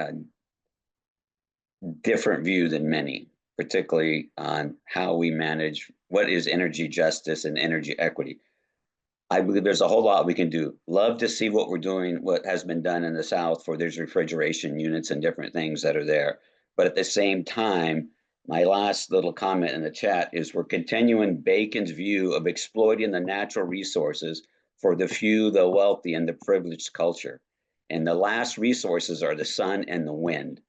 different view than many, particularly on how we manage what is energy justice and energy equity. I believe there's a whole lot we can do. Love to see what we're doing, what has been done in the South for there's refrigeration units and different things that are there. But at the same time, my last little comment in the chat is we're continuing Bacon's view of exploiting the natural resources for the few, the wealthy, and the privileged culture. And the last resources are the sun and the wind.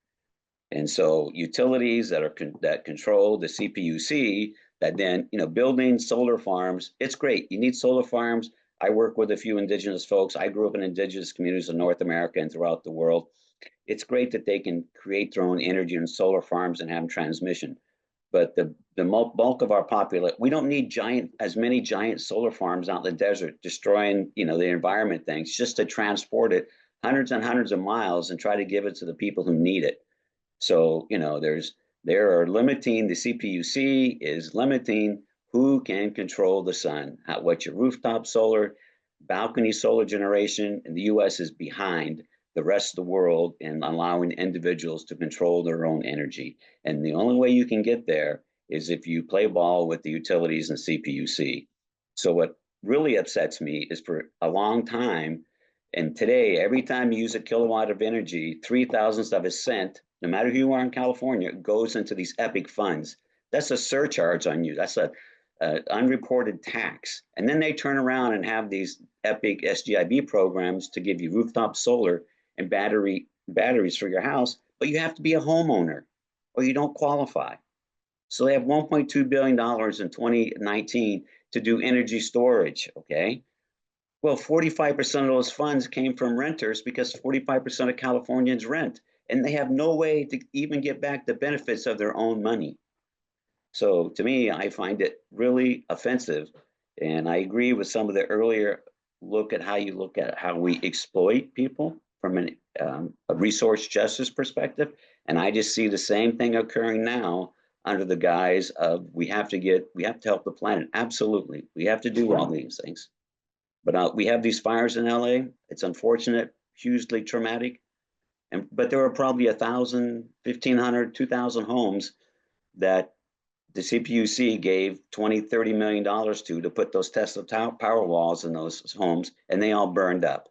And so utilities that control the CPUC, that then, building solar farms, it's great. You need solar farms. I work with a few indigenous folks. I grew up in indigenous communities in North America and throughout the world. It's great that they can create their own energy in solar farms and have transmission. But the bulk of our population, we don't need as many giant solar farms out in the desert destroying, the environment things, just to transport it hundreds and hundreds of miles and try to give it to the people who need it. So, there are limiting, the CPUC is limiting who can control the sun, what your rooftop solar, balcony solar generation in the US is behind the rest of the world in allowing individuals to control their own energy. And the only way you can get there is if you play ball with the utilities and CPUC. So what really upsets me is for a long time, and today, every time you use a kilowatt of energy, 0.003 of a cent, no matter who you are in California, goes into these epic funds. That's a surcharge on you. That's a unreported tax. And then they turn around and have these epic SGIB programs to give you rooftop solar and batteries for your house, but you have to be a homeowner or you don't qualify. So they have $1.2 billion in 2019 to do energy storage, okay? Well, 45% of those funds came from renters because 45% of Californians rent, and they have no way to even get back the benefits of their own money. So to me, I find it really offensive. And I agree with some of the earlier look at how we exploit people from a resource justice perspective. And I just see the same thing occurring now under the guise of we have to help the planet. Absolutely. We have to do all these things. But we have these fires in LA. It's unfortunate, hugely traumatic. But there were probably 1,000, 1,500, 2,000 homes that the CPUC gave $20–30 million to put those Tesla power walls in those homes, and they all burned up,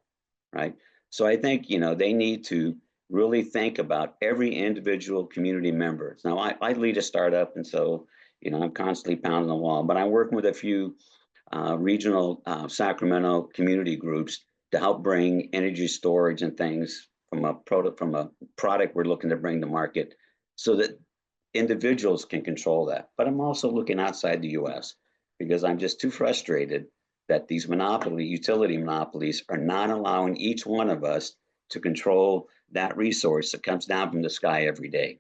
right? So I think, they need to really think about every individual community member. Now, I lead a startup, and so, I'm constantly pounding the wall, but I'm working with a few regional Sacramento community groups to help bring energy storage and things from a product we're looking to bring to market, so that individuals can control that. But I'm also looking outside the US, because I'm just too frustrated that these utility monopolies are not allowing each one of us to control that resource that comes down from the sky every day.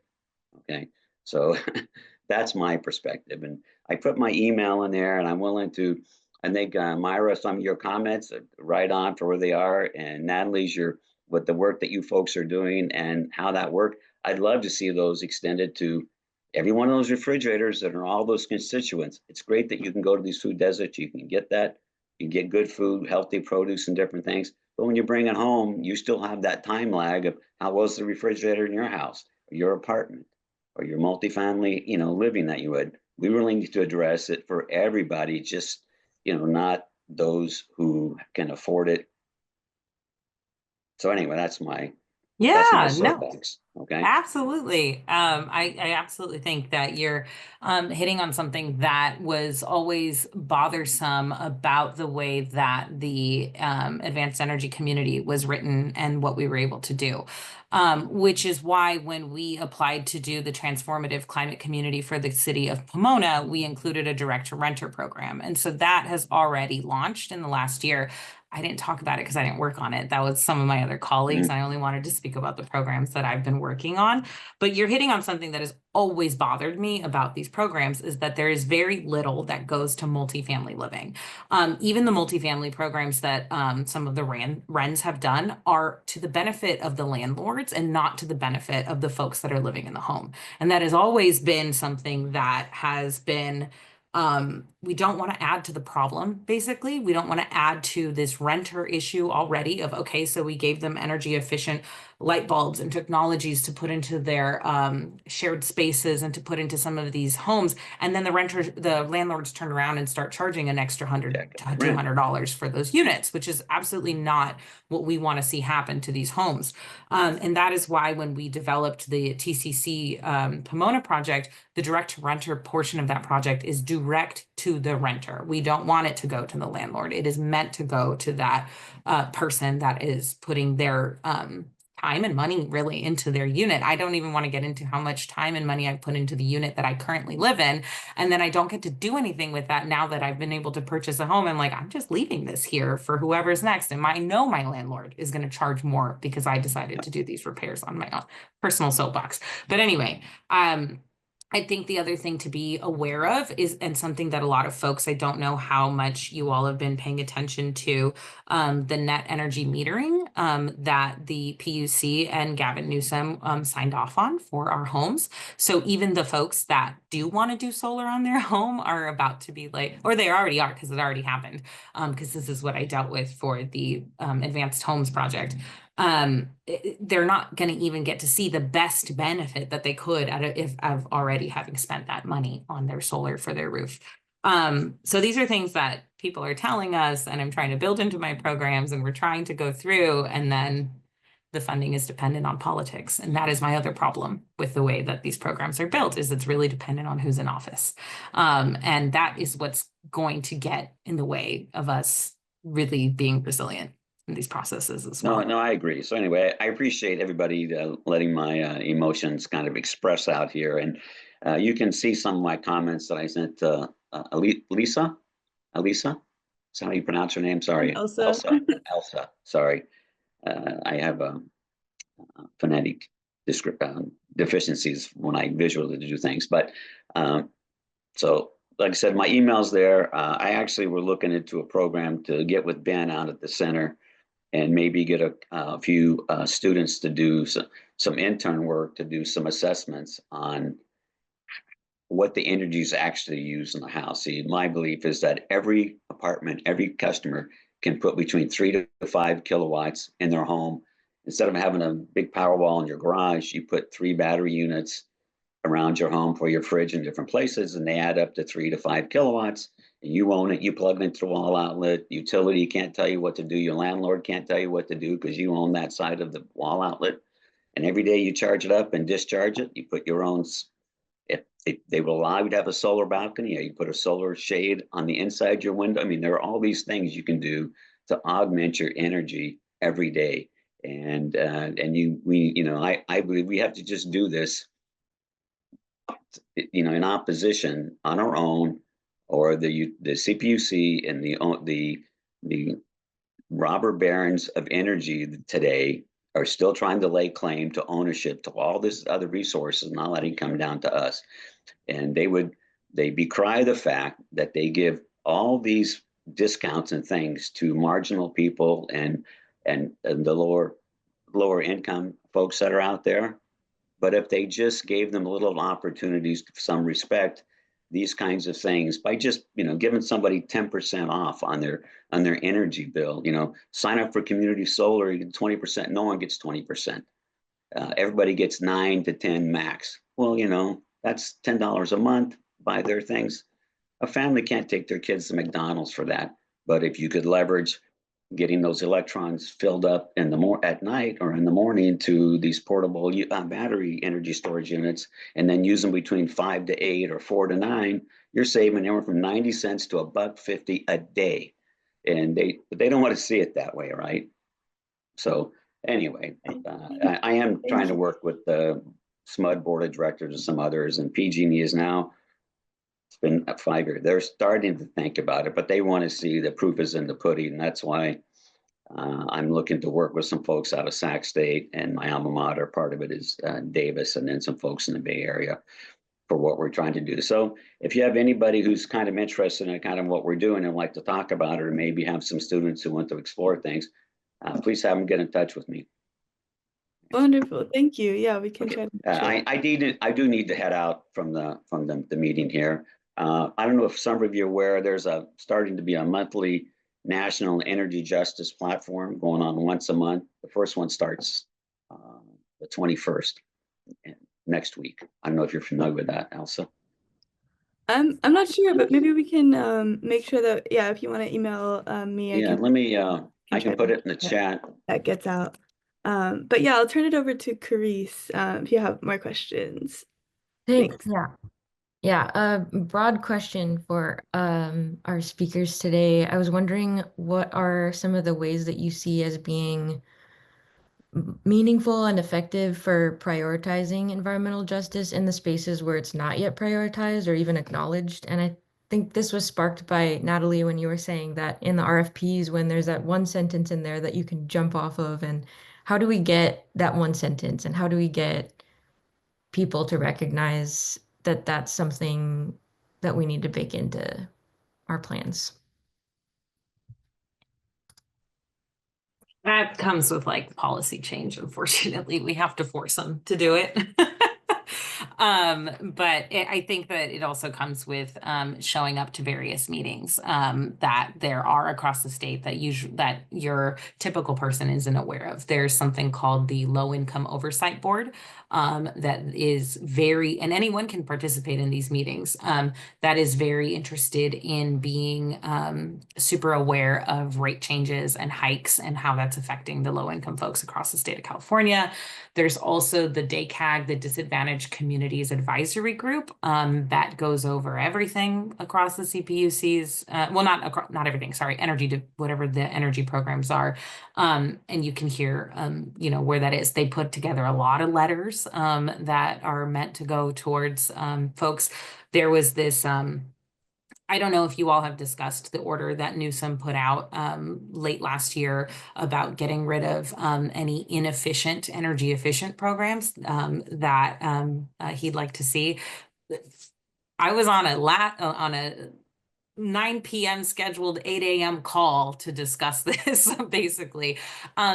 Okay, so that's my perspective. And I put my email in there, and I'm willing to, I think, Myra, some of your comments are right on for where they are, and Natalie's with the work that you folks are doing and how that worked. I'd love to see those extended to every one of those refrigerators that are all those constituents. It's great that you can go to these food deserts, you can get that, you get good food, healthy produce and different things. But when you bring it home, you still have that time lag of how was the refrigerator in your house or your apartment or your multifamily, living that you would. We really need to address it for everybody, just, not those who can afford it. So anyway, that's my soapbox. Okay. Absolutely. I absolutely think that you're hitting on something that was always bothersome about the way that the advanced energy community was written and what we were able to do. Which is why when we applied to do the transformative climate community for the city of Pomona, we included a direct to renter program. And so that has already launched in the last year. I didn't talk about it because I didn't work on it. That was some of my other colleagues. I only wanted to speak about the programs that I've been working on. But you're hitting on something that has always bothered me about these programs, is that there is very little that goes to multifamily living. Even the multifamily programs that some of the RENs have done are to the benefit of the landlords and not to the benefit of the folks that are living in the home. And that has always been something that has been we don't want to add to the problem, basically. We don't want to add to this renter issue already of, okay, so we gave them energy efficient light bulbs and technologies to put into their shared spaces and to put into some of these homes. And then the landlords turn around and start charging an extra $100 to $200 for those units, which is absolutely not what we want to see happen to these homes. And that is why when we developed the TCC Pomona project, the direct to renter portion of that project is direct to the renter. We don't want it to go to the landlord. It is meant to go to that person that is putting their time and money really into their unit. I don't even want to get into how much time and money I put into the unit that I currently live in. And then I don't get to do anything with that now that I've been able to purchase a home. I'm like, I'm just leaving this here for whoever's next. And I know my landlord is going to charge more because I decided to do these repairs on my own personal soapbox. But anyway, I think the other thing to be aware of is, and something that a lot of folks, I don't know how much you all have been paying attention to, the net energy metering that the PUC and Gavin Newsom signed off on for our homes. So even the folks that do want to do solar on their home are about to be like, or they already are because it already happened, because this is what I dealt with for the Advanced Homes project. They're not going to even get to see the best benefit that they could if I've already having spent that money on their solar for their roof. So these are things that people are telling us, and I'm trying to build into my programs, and we're trying to go through, and then the funding is dependent on politics. And that is my other problem with the way that these programs are built, is it's really dependent on who's in office. And that is what's going to get in the way of us really being resilient in these processes as well. No, I agree. So anyway, I appreciate everybody letting my emotions kind of express out here. And you can see some of my comments that I sent to Elisa. Is that how you pronounce her name? Sorry. Elsa. Elsa. Sorry. I have phonetic deficiencies when I visually do things. But so, like I said, my email's there. I actually were looking into a program to get with Ben out at the center and maybe get a few students to do some intern work, to do some assessments on what the energy is actually used in the house. See, my belief is that every apartment, every customer can put between 3 to 5 kilowatts in their home instead of having a big power wall in your garage, you put 3 battery units around your home for your fridge in different places, and they add up to 3 to 5 kilowatts. And you own it. You plug it into the wall outlet. Utility can't tell you what to do. Your landlord can't tell you what to do because you own that side of the wall outlet. And every day you charge it up and discharge it. You put your own. If they will allow you to have a solar balcony, or you put a solar shade on the inside your window. I mean, there are all these things you can do to augment your energy every day. And I believe we have to just do this, in opposition on our own, or the CPUC and the robber barons of energy today are still trying to lay claim to ownership to all this other resources, not letting it come down to us. And they decry the fact that they give all these discounts and things to marginal people and the lower income folks that are out there. But if they just gave them little opportunities, some respect, these kinds of things, by just giving somebody 10% off on their energy bill, sign up for community solar, you get 20%. No one gets 20%. Everybody gets 9 to 10 max. Well, that's $10 a month. Buy their things. A family can't take their kids to McDonald's for that. But if you could leverage getting those electrons filled up at night or in the morning to these portable battery energy storage units, and then use them between 5 to 8 or 4 to 9, you're saving anywhere from 90 cents to $1.50 a day. And they don't want to see it that way, right? So anyway, I am trying to work with the SMUD board of directors and some others, and PG&E is now, it's been 5 years. They're starting to think about it, but they want to see the proof is in the pudding. And that's why I'm looking to work with some folks out of Sac State, and my alma mater. Part of it is Davis, and then some folks in the Bay Area for what we're trying to do. So if you have anybody who's kind of interested in kind of what we're doing and like to talk about it, or maybe have some students who want to explore things, please have them get in touch with me. Wonderful. Thank you. Yeah, we can try to I do need to head out from the meeting here. I don't know if some of you are aware, there's starting to be a monthly national energy justice platform going on once a month. The first one starts the 21st next week. I don't know if you're familiar with that, Elsa. I'm not sure, but maybe we can make sure that, yeah, if you want to email me, I can put it in the chat. That gets out. But yeah, I'll turn it over to Carice if you have more questions. Thanks. Yeah, a broad question for our speakers today. I was wondering, what are some of the ways that you see as being meaningful and effective for prioritizing environmental justice in the spaces where it's not yet prioritized or even acknowledged? And I think this was sparked by Natalie when you were saying that in the RFPs, when there's that one sentence in there that you can jump off of, and how do we get that one sentence, and how do we get people to recognize that that's something that we need to bake into our plans? That comes with like policy change. Unfortunately, we have to force them to do it. But I think that it also comes with showing up to various meetings that there are across the state that your typical person isn't aware of. There's something called the Low Income Oversight Board that is and anyone can participate in these meetings, that is very interested in being super aware of rate changes and hikes and how that's affecting the low income folks across the state of California. There's also the DACAG, the Disadvantaged Communities Advisory Group, that goes over everything across the CPUC's, well, not everything, sorry, whatever the energy programs are. And you can hear, where that is. They put together a lot of letters that are meant to go towards folks. There was this, I don't know if you all have discussed the order that Newsom put out late last year about getting rid of any inefficient, energy efficient programs that he'd like to see. I was on a 9 p.m. scheduled 8 a.m. call to discuss this basically,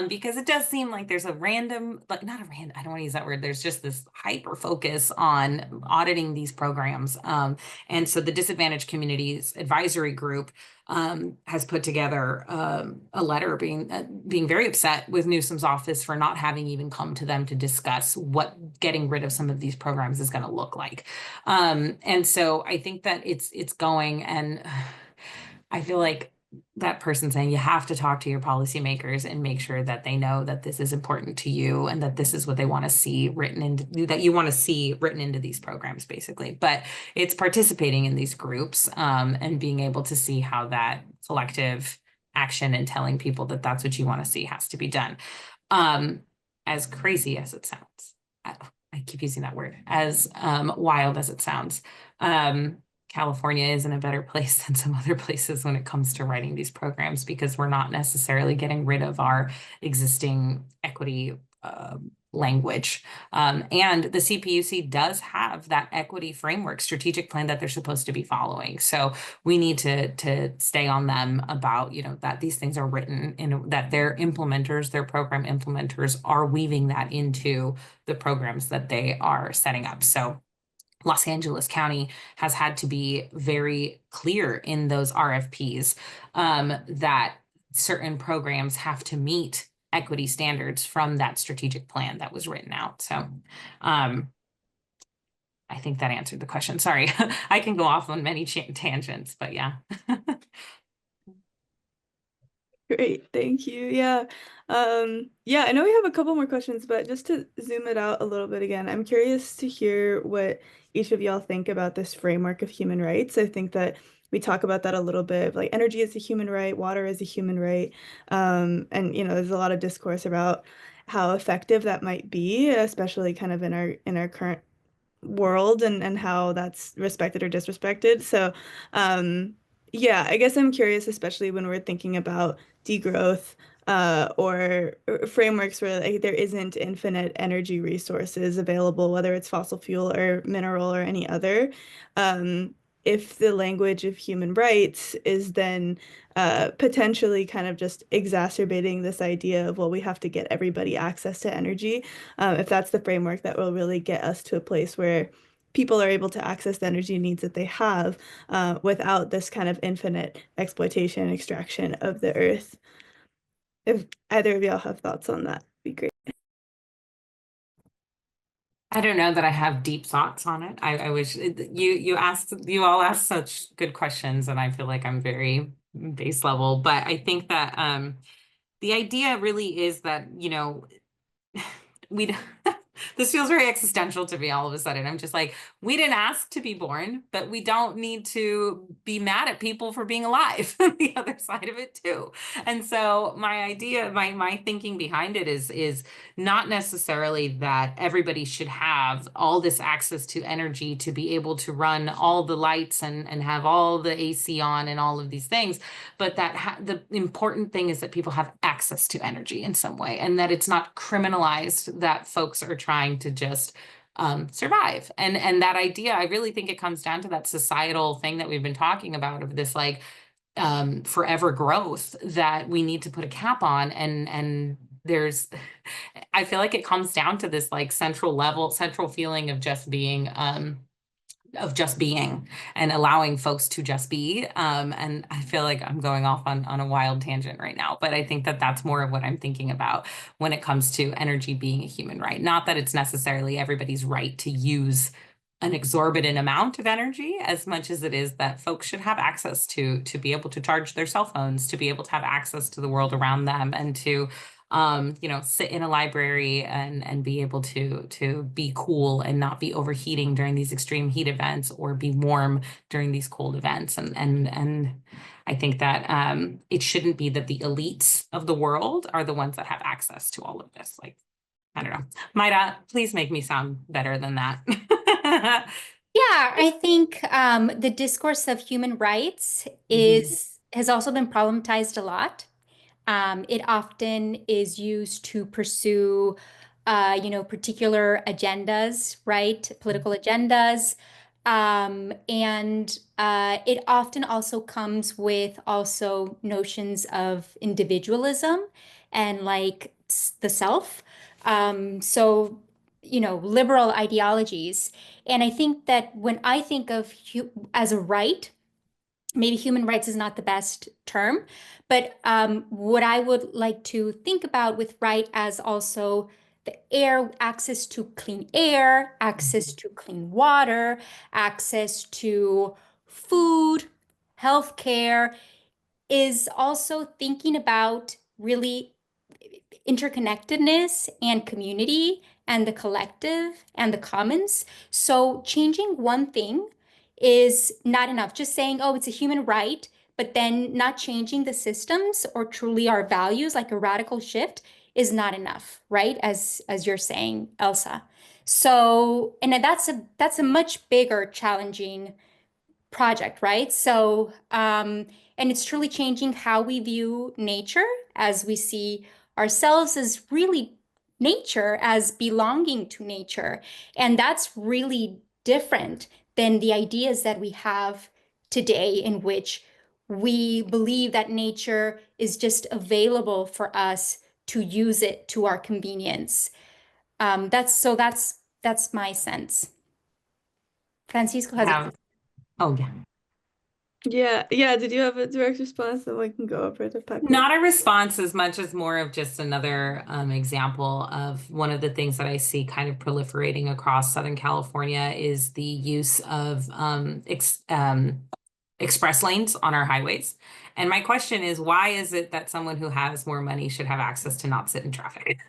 because it does seem like there's I don't want to use that word. There's just this hyper focus on auditing these programs. And so the Disadvantaged Communities Advisory Group has put together a letter being very upset with Newsom's office for not having even come to them to discuss what getting rid of some of these programs is going to look like. And so I think that it's going, and I feel like that person saying you have to talk to your policymakers and make sure that they know that this is important to you and that this is what they want to see written into, that you want to see written into these programs, basically. But it's participating in these groups and being able to see how that collective action and telling people that that's what you want to see has to be done. As crazy as it sounds, I keep using that word, as wild as it sounds. California is in a better place than some other places when it comes to writing these programs, because we're not necessarily getting rid of our existing equity language. And the CPUC does have that equity framework strategic plan that they're supposed to be following. So we need to stay on them about, that these things are written in, that their implementers, their program implementers are weaving that into the programs that they are setting up. So Los Angeles County has had to be very clear in those RFPs that certain programs have to meet equity standards from that strategic plan that was written out. So I think that answered the question. Sorry, I can go off on many tangents, but yeah. Great, thank you. Yeah. Yeah, I know we have a couple more questions, but just to zoom it out a little bit again, I'm curious to hear what each of y'all think about this framework of human rights. I think that we talk about that a little bit, like energy is a human right, water is a human right. And there's a lot of discourse about how effective that might be, especially kind of in our current world, and how that's respected or disrespected. So yeah, I guess I'm curious, especially when we're thinking about degrowth or frameworks where like, there isn't infinite energy resources available, whether it's fossil fuel or mineral or any other. If the language of human rights is then potentially kind of just exacerbating this idea of, well, we have to get everybody access to energy, if that's the framework that will really get us to a place where people are able to access the energy needs that they have without this kind of infinite exploitation and extraction of the earth. If either of y'all have thoughts on that, be great. I don't know that I have deep thoughts on it. I wish you all asked such good questions, and I feel like I'm very base level. But I think that the idea really is that we this feels very existential to me all of a sudden. I'm just like, we didn't ask to be born, but we don't need to be mad at people for being alive. The other side of it too. And so my idea, my thinking behind it is not necessarily that everybody should have all this access to energy to be able to run all the lights and have all the AC on and all of these things, but that the important thing is that people have access to energy in some way, and that it's not criminalized that folks are trying to just survive. And that idea, I really think it comes down to that societal thing that we've been talking about of this like forever growth that we need to put a cap on. And there's, I feel like it comes down to this like central feeling of just being and allowing folks to just be. And I feel like I'm going off on a wild tangent right now, but I think that that's more of what I'm thinking about when it comes to energy being a human right. Not that it's necessarily everybody's right to use an exorbitant amount of energy, as much as it is that folks should have access to be able to charge their cell phones, to be able to have access to the world around them, and to sit in a library and be able to be cool and not be overheating during these extreme heat events, or be warm during these cold events. And I think that it shouldn't be that the elites of the world are the ones that have access to all of this. Like, I don't know. Maida, please make me sound better than that. Yeah, I think the discourse of human rights has also been problematized a lot. It often is used to pursue, particular agendas, right? Political agendas. And it often also comes with also notions of individualism and like the self. So, liberal ideologies. And I think that when I think of as a right, maybe human rights is not the best term, but what I would like to think about with right as also the air, access to clean air, access to clean water, access to food, healthcare, is also thinking about really interconnectedness and community and the collective and the commons. So changing one thing is not enough. Just saying, oh, it's a human right, but then not changing the systems or truly our values, like a radical shift, is not enough, right? As you're saying, Elsa. So, and that's a much bigger, challenging project, right? So, and it's truly changing how we view nature as we see ourselves as really nature, as belonging to nature. And that's really different than the ideas that we have today, in which we believe that nature is just available for us to use it to our convenience. That's my sense. Francisco has a Have, oh yeah. Yeah. Did you have a direct response that we can go over to Paco? Not a response as much as more of just another example of one of the things that I see kind of proliferating across Southern California is the use of express lanes on our highways. And my question is, why is it that someone who has more money should have access to not sit in traffic?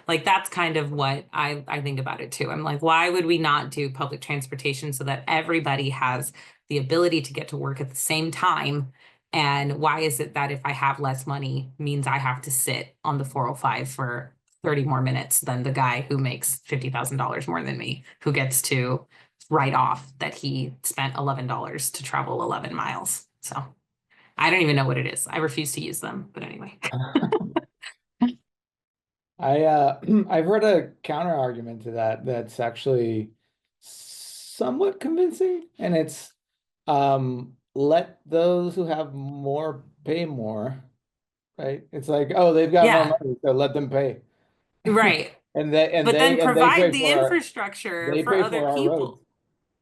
Like, that's kind of what I think about it too. I'm like, why would we not do public transportation so that everybody has the ability to get to work at the same time? And why is it that if I have less money means I have to sit on the 405 for 30 more minutes than the guy who makes $50,000 more than me, who gets to write off that he spent $11 to travel 11 miles? So I don't even know what it is. I refuse to use them, but anyway. I've heard a counter argument to that that's actually somewhat convincing, and it's let those who have more pay more, right? It's like, oh, they've got Yeah. more money, so let them pay. Right. And they But then pay provide the for infrastructure they for pay other for our roads. people.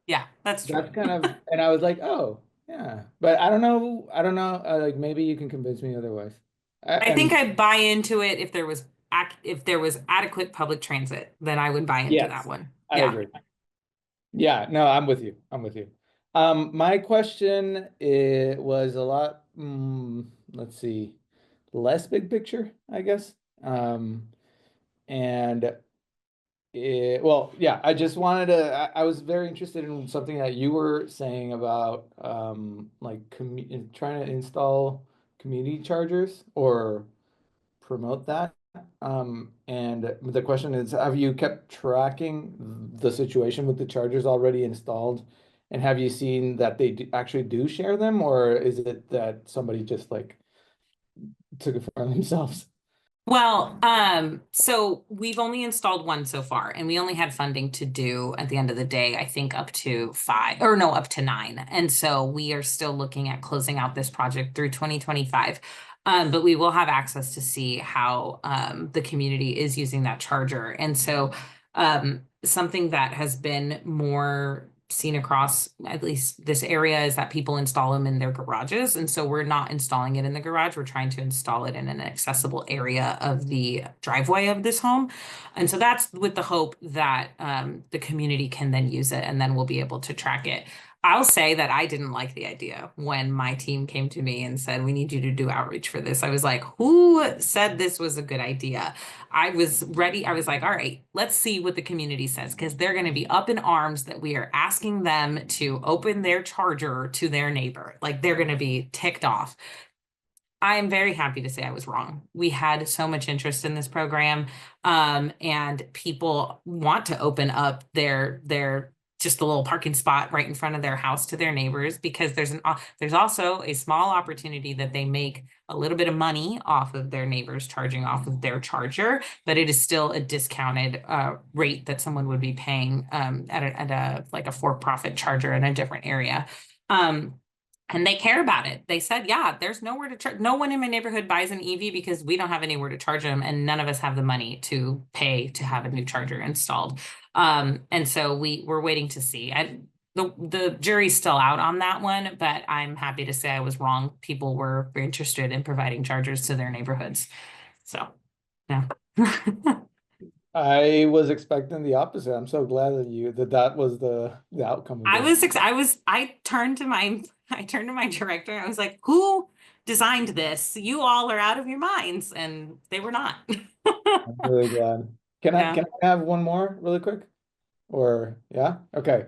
Yeah, that's true. That's kind of, and I was like, oh, yeah, but I don't know, like maybe you can convince me otherwise. I think I'd buy into it if there was adequate public transit, then I would buy into Yes, that one. I Yeah. agree. Yeah, no, I'm with you. I'm with you. My question was a lot, let's see, less big picture, I guess. And well, yeah, I just wanted to, I was very interested in something that you were saying about like trying to install community chargers or promote that. And the question is, have you kept tracking the situation with the chargers already installed? And have you seen that they actually do share them, or is it that somebody just like took it for themselves? Well, so we've only installed one so far, and we only had funding to do at the end of the day, I think up to 5, or no, up to 9. And so we are still looking at closing out this project through 2025. But we will have access to see how the community is using that charger. And so something that has been more seen across at least this area is that people install them in their garages. And so we're not installing it in the garage. We're trying to install it in an accessible area of the driveway of this home. And so that's with the hope that the community can then use it, and then we'll be able to track it. I'll say that I didn't like the idea when my team came to me and said, we need you to do outreach for this. I was like, who said this was a good idea? I was ready. I was like, all right, let's see what the community says, because they're going to be up in arms that we are asking them to open their charger to their neighbor. Like, they're going to be ticked off. I am very happy to say I was wrong. We had so much interest in this program, and people want to open up their just a little parking spot right in front of their house to their neighbors, because there's also a small opportunity that they make a little bit of money off of their neighbors charging off of their charger, but it is still a discounted rate that someone would be paying at a like a for-profit charger in a different area. And they care about it. They said, yeah, there's nowhere to charge. No one in my neighborhood buys an EV because we don't have anywhere to charge them, and none of us have the money to pay to have a new charger installed. And so we're waiting to see. the jury's still out on that one, but I'm happy to say I was wrong. People were very interested in providing chargers to their neighborhoods. So, yeah. I was expecting the opposite. I'm so glad that was the outcome of this. I turned to my director. I was like, who designed this? You all are out of your minds. And they were not. I'm really glad. Can Yeah. I have one more really quick? Or yeah? Okay.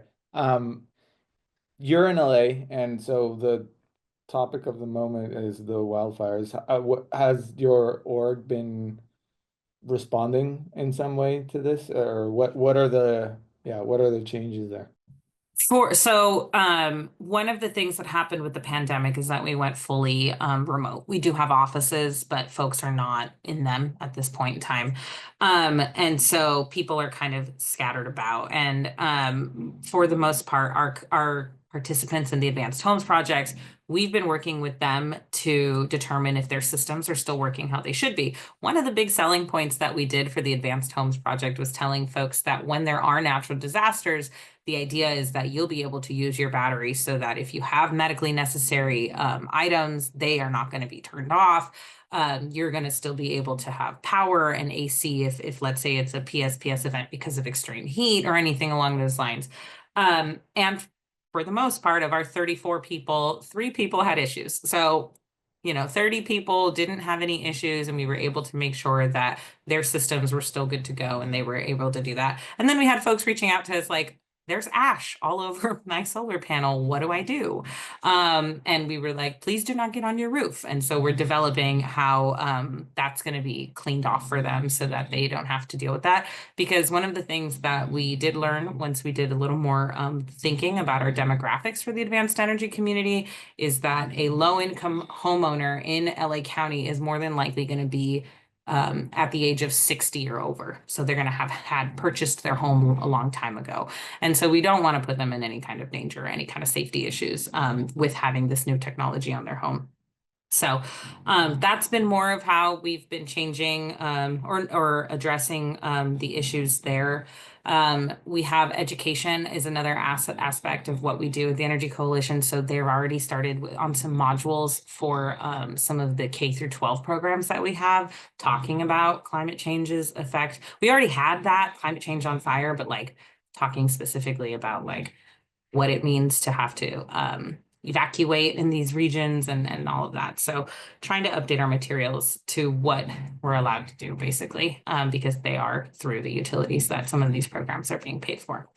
You're in LA, and so the topic of the moment is the wildfires. What has your org been responding in some way to this, or what are the changes there? One of the things that happened with the pandemic is that we went fully remote. We do have offices, but folks are not in them at this point in time. And so people are kind of scattered about. And for the most part, our participants in the Advanced Homes Project, we've been working with them to determine if their systems are still working how they should be. One of the big selling points that we did for the Advanced Homes Project was telling folks that when there are natural disasters, the idea is that you'll be able to use your battery so that if you have medically necessary items, they are not going to be turned off. You're going to still be able to have power and AC if let's say it's a PSPS event because of extreme heat or anything along those lines. And for the most part of our 34 people, 3 people had issues. So 30 people didn't have any issues, and we were able to make sure that their systems were still good to go and they were able to do that. And then we had folks reaching out to us like, there's ash all over my solar panel. What do I do? And we were like, please do not get on your roof. And so we're developing how that's going to be cleaned off for them so that they don't have to deal with that. Because one of the things that we did learn once we did a little more thinking about our demographics for the advanced energy community is that a low-income homeowner in LA County is more than likely going to be at the age of 60 or over. So they're going to have had purchased their home a long time ago. And so we don't want to put them in any kind of danger or any kind of safety issues with having this new technology on their home. So that's been more of how we've been changing or addressing the issues there. We have education is another aspect of what we do at the Energy Coalition. So they've already started on some modules for some of the K through 12 programs that we have talking about climate change's effect. We already had that climate change on fire, but like talking specifically about like what it means to have to evacuate in these regions and all of that. So trying to update our materials to what we're allowed to do basically, because they are through the utilities that some of these programs are being paid for.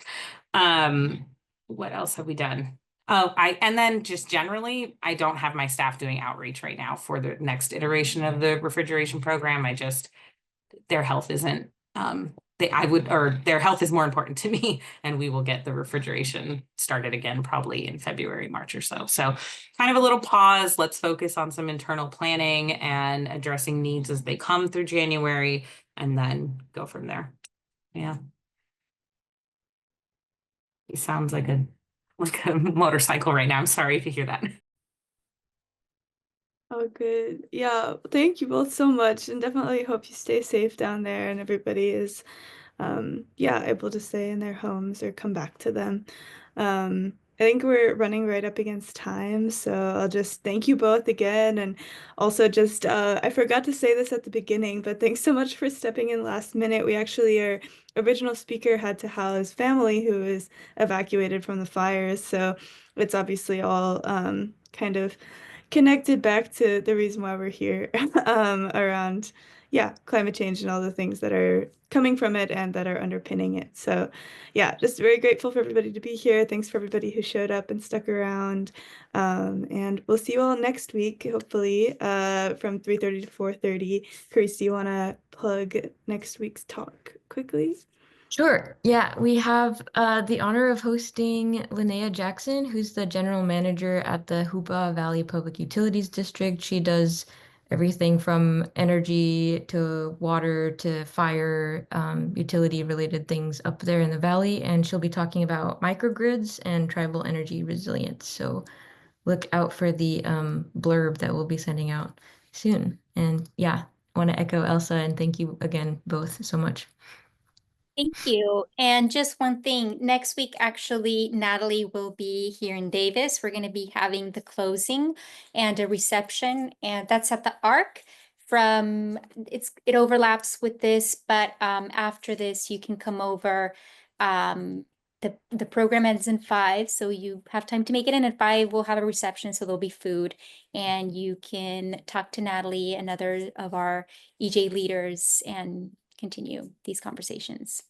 What else have we done? Oh, and then just generally, I don't have my staff doing outreach right now for the next iteration of the refrigeration program. Their health isn't, their health is more important to me, and we will get the refrigeration started again probably in February, March or so. So kind of a little pause. Let's focus on some internal planning and addressing needs as they come through January, and then go from there. Yeah. He sounds like a motorcycle right now. I'm sorry if you hear that. Oh, good. Yeah, thank you both so much, and definitely hope you stay safe down there and everybody is, able to stay in their homes or come back to them. I think we're running right up against time, so I'll just thank you both again, and also just, I forgot to say this at the beginning, but thanks so much for stepping in last minute. Our original speaker had to house family who was evacuated from the fires, so it's obviously all kind of connected back to the reason why we're here around climate change and all the things that are coming from it and that are underpinning it. So just very grateful for everybody to be here. Thanks for everybody who showed up and stuck around, and we'll see you all next week, hopefully, from 3:30 to 4:30. Chris, do you want to plug next week's talk quickly? Sure. Yeah, we have the honor of hosting Linnea Jackson, who's the general manager at the Hoopa Valley Public Utilities District. She does everything from energy to water to fire, utility-related things up there in the valley, and she'll be talking about microgrids and tribal energy resilience. So look out for the blurb that we'll be sending out soon. And yeah, I want to echo Elsa and thank you again both so much. Thank you. And just one thing, next week, actually, Natalie will be here in Davis. We're going to be having the closing and a reception, and that's at the Arc. It overlaps with this, but after this, you can come over. The program ends in 5, so you have time to make it in. At 5, we'll have a reception, so there'll be food, and you can talk to Natalie and other of our EJ leaders and continue these conversations.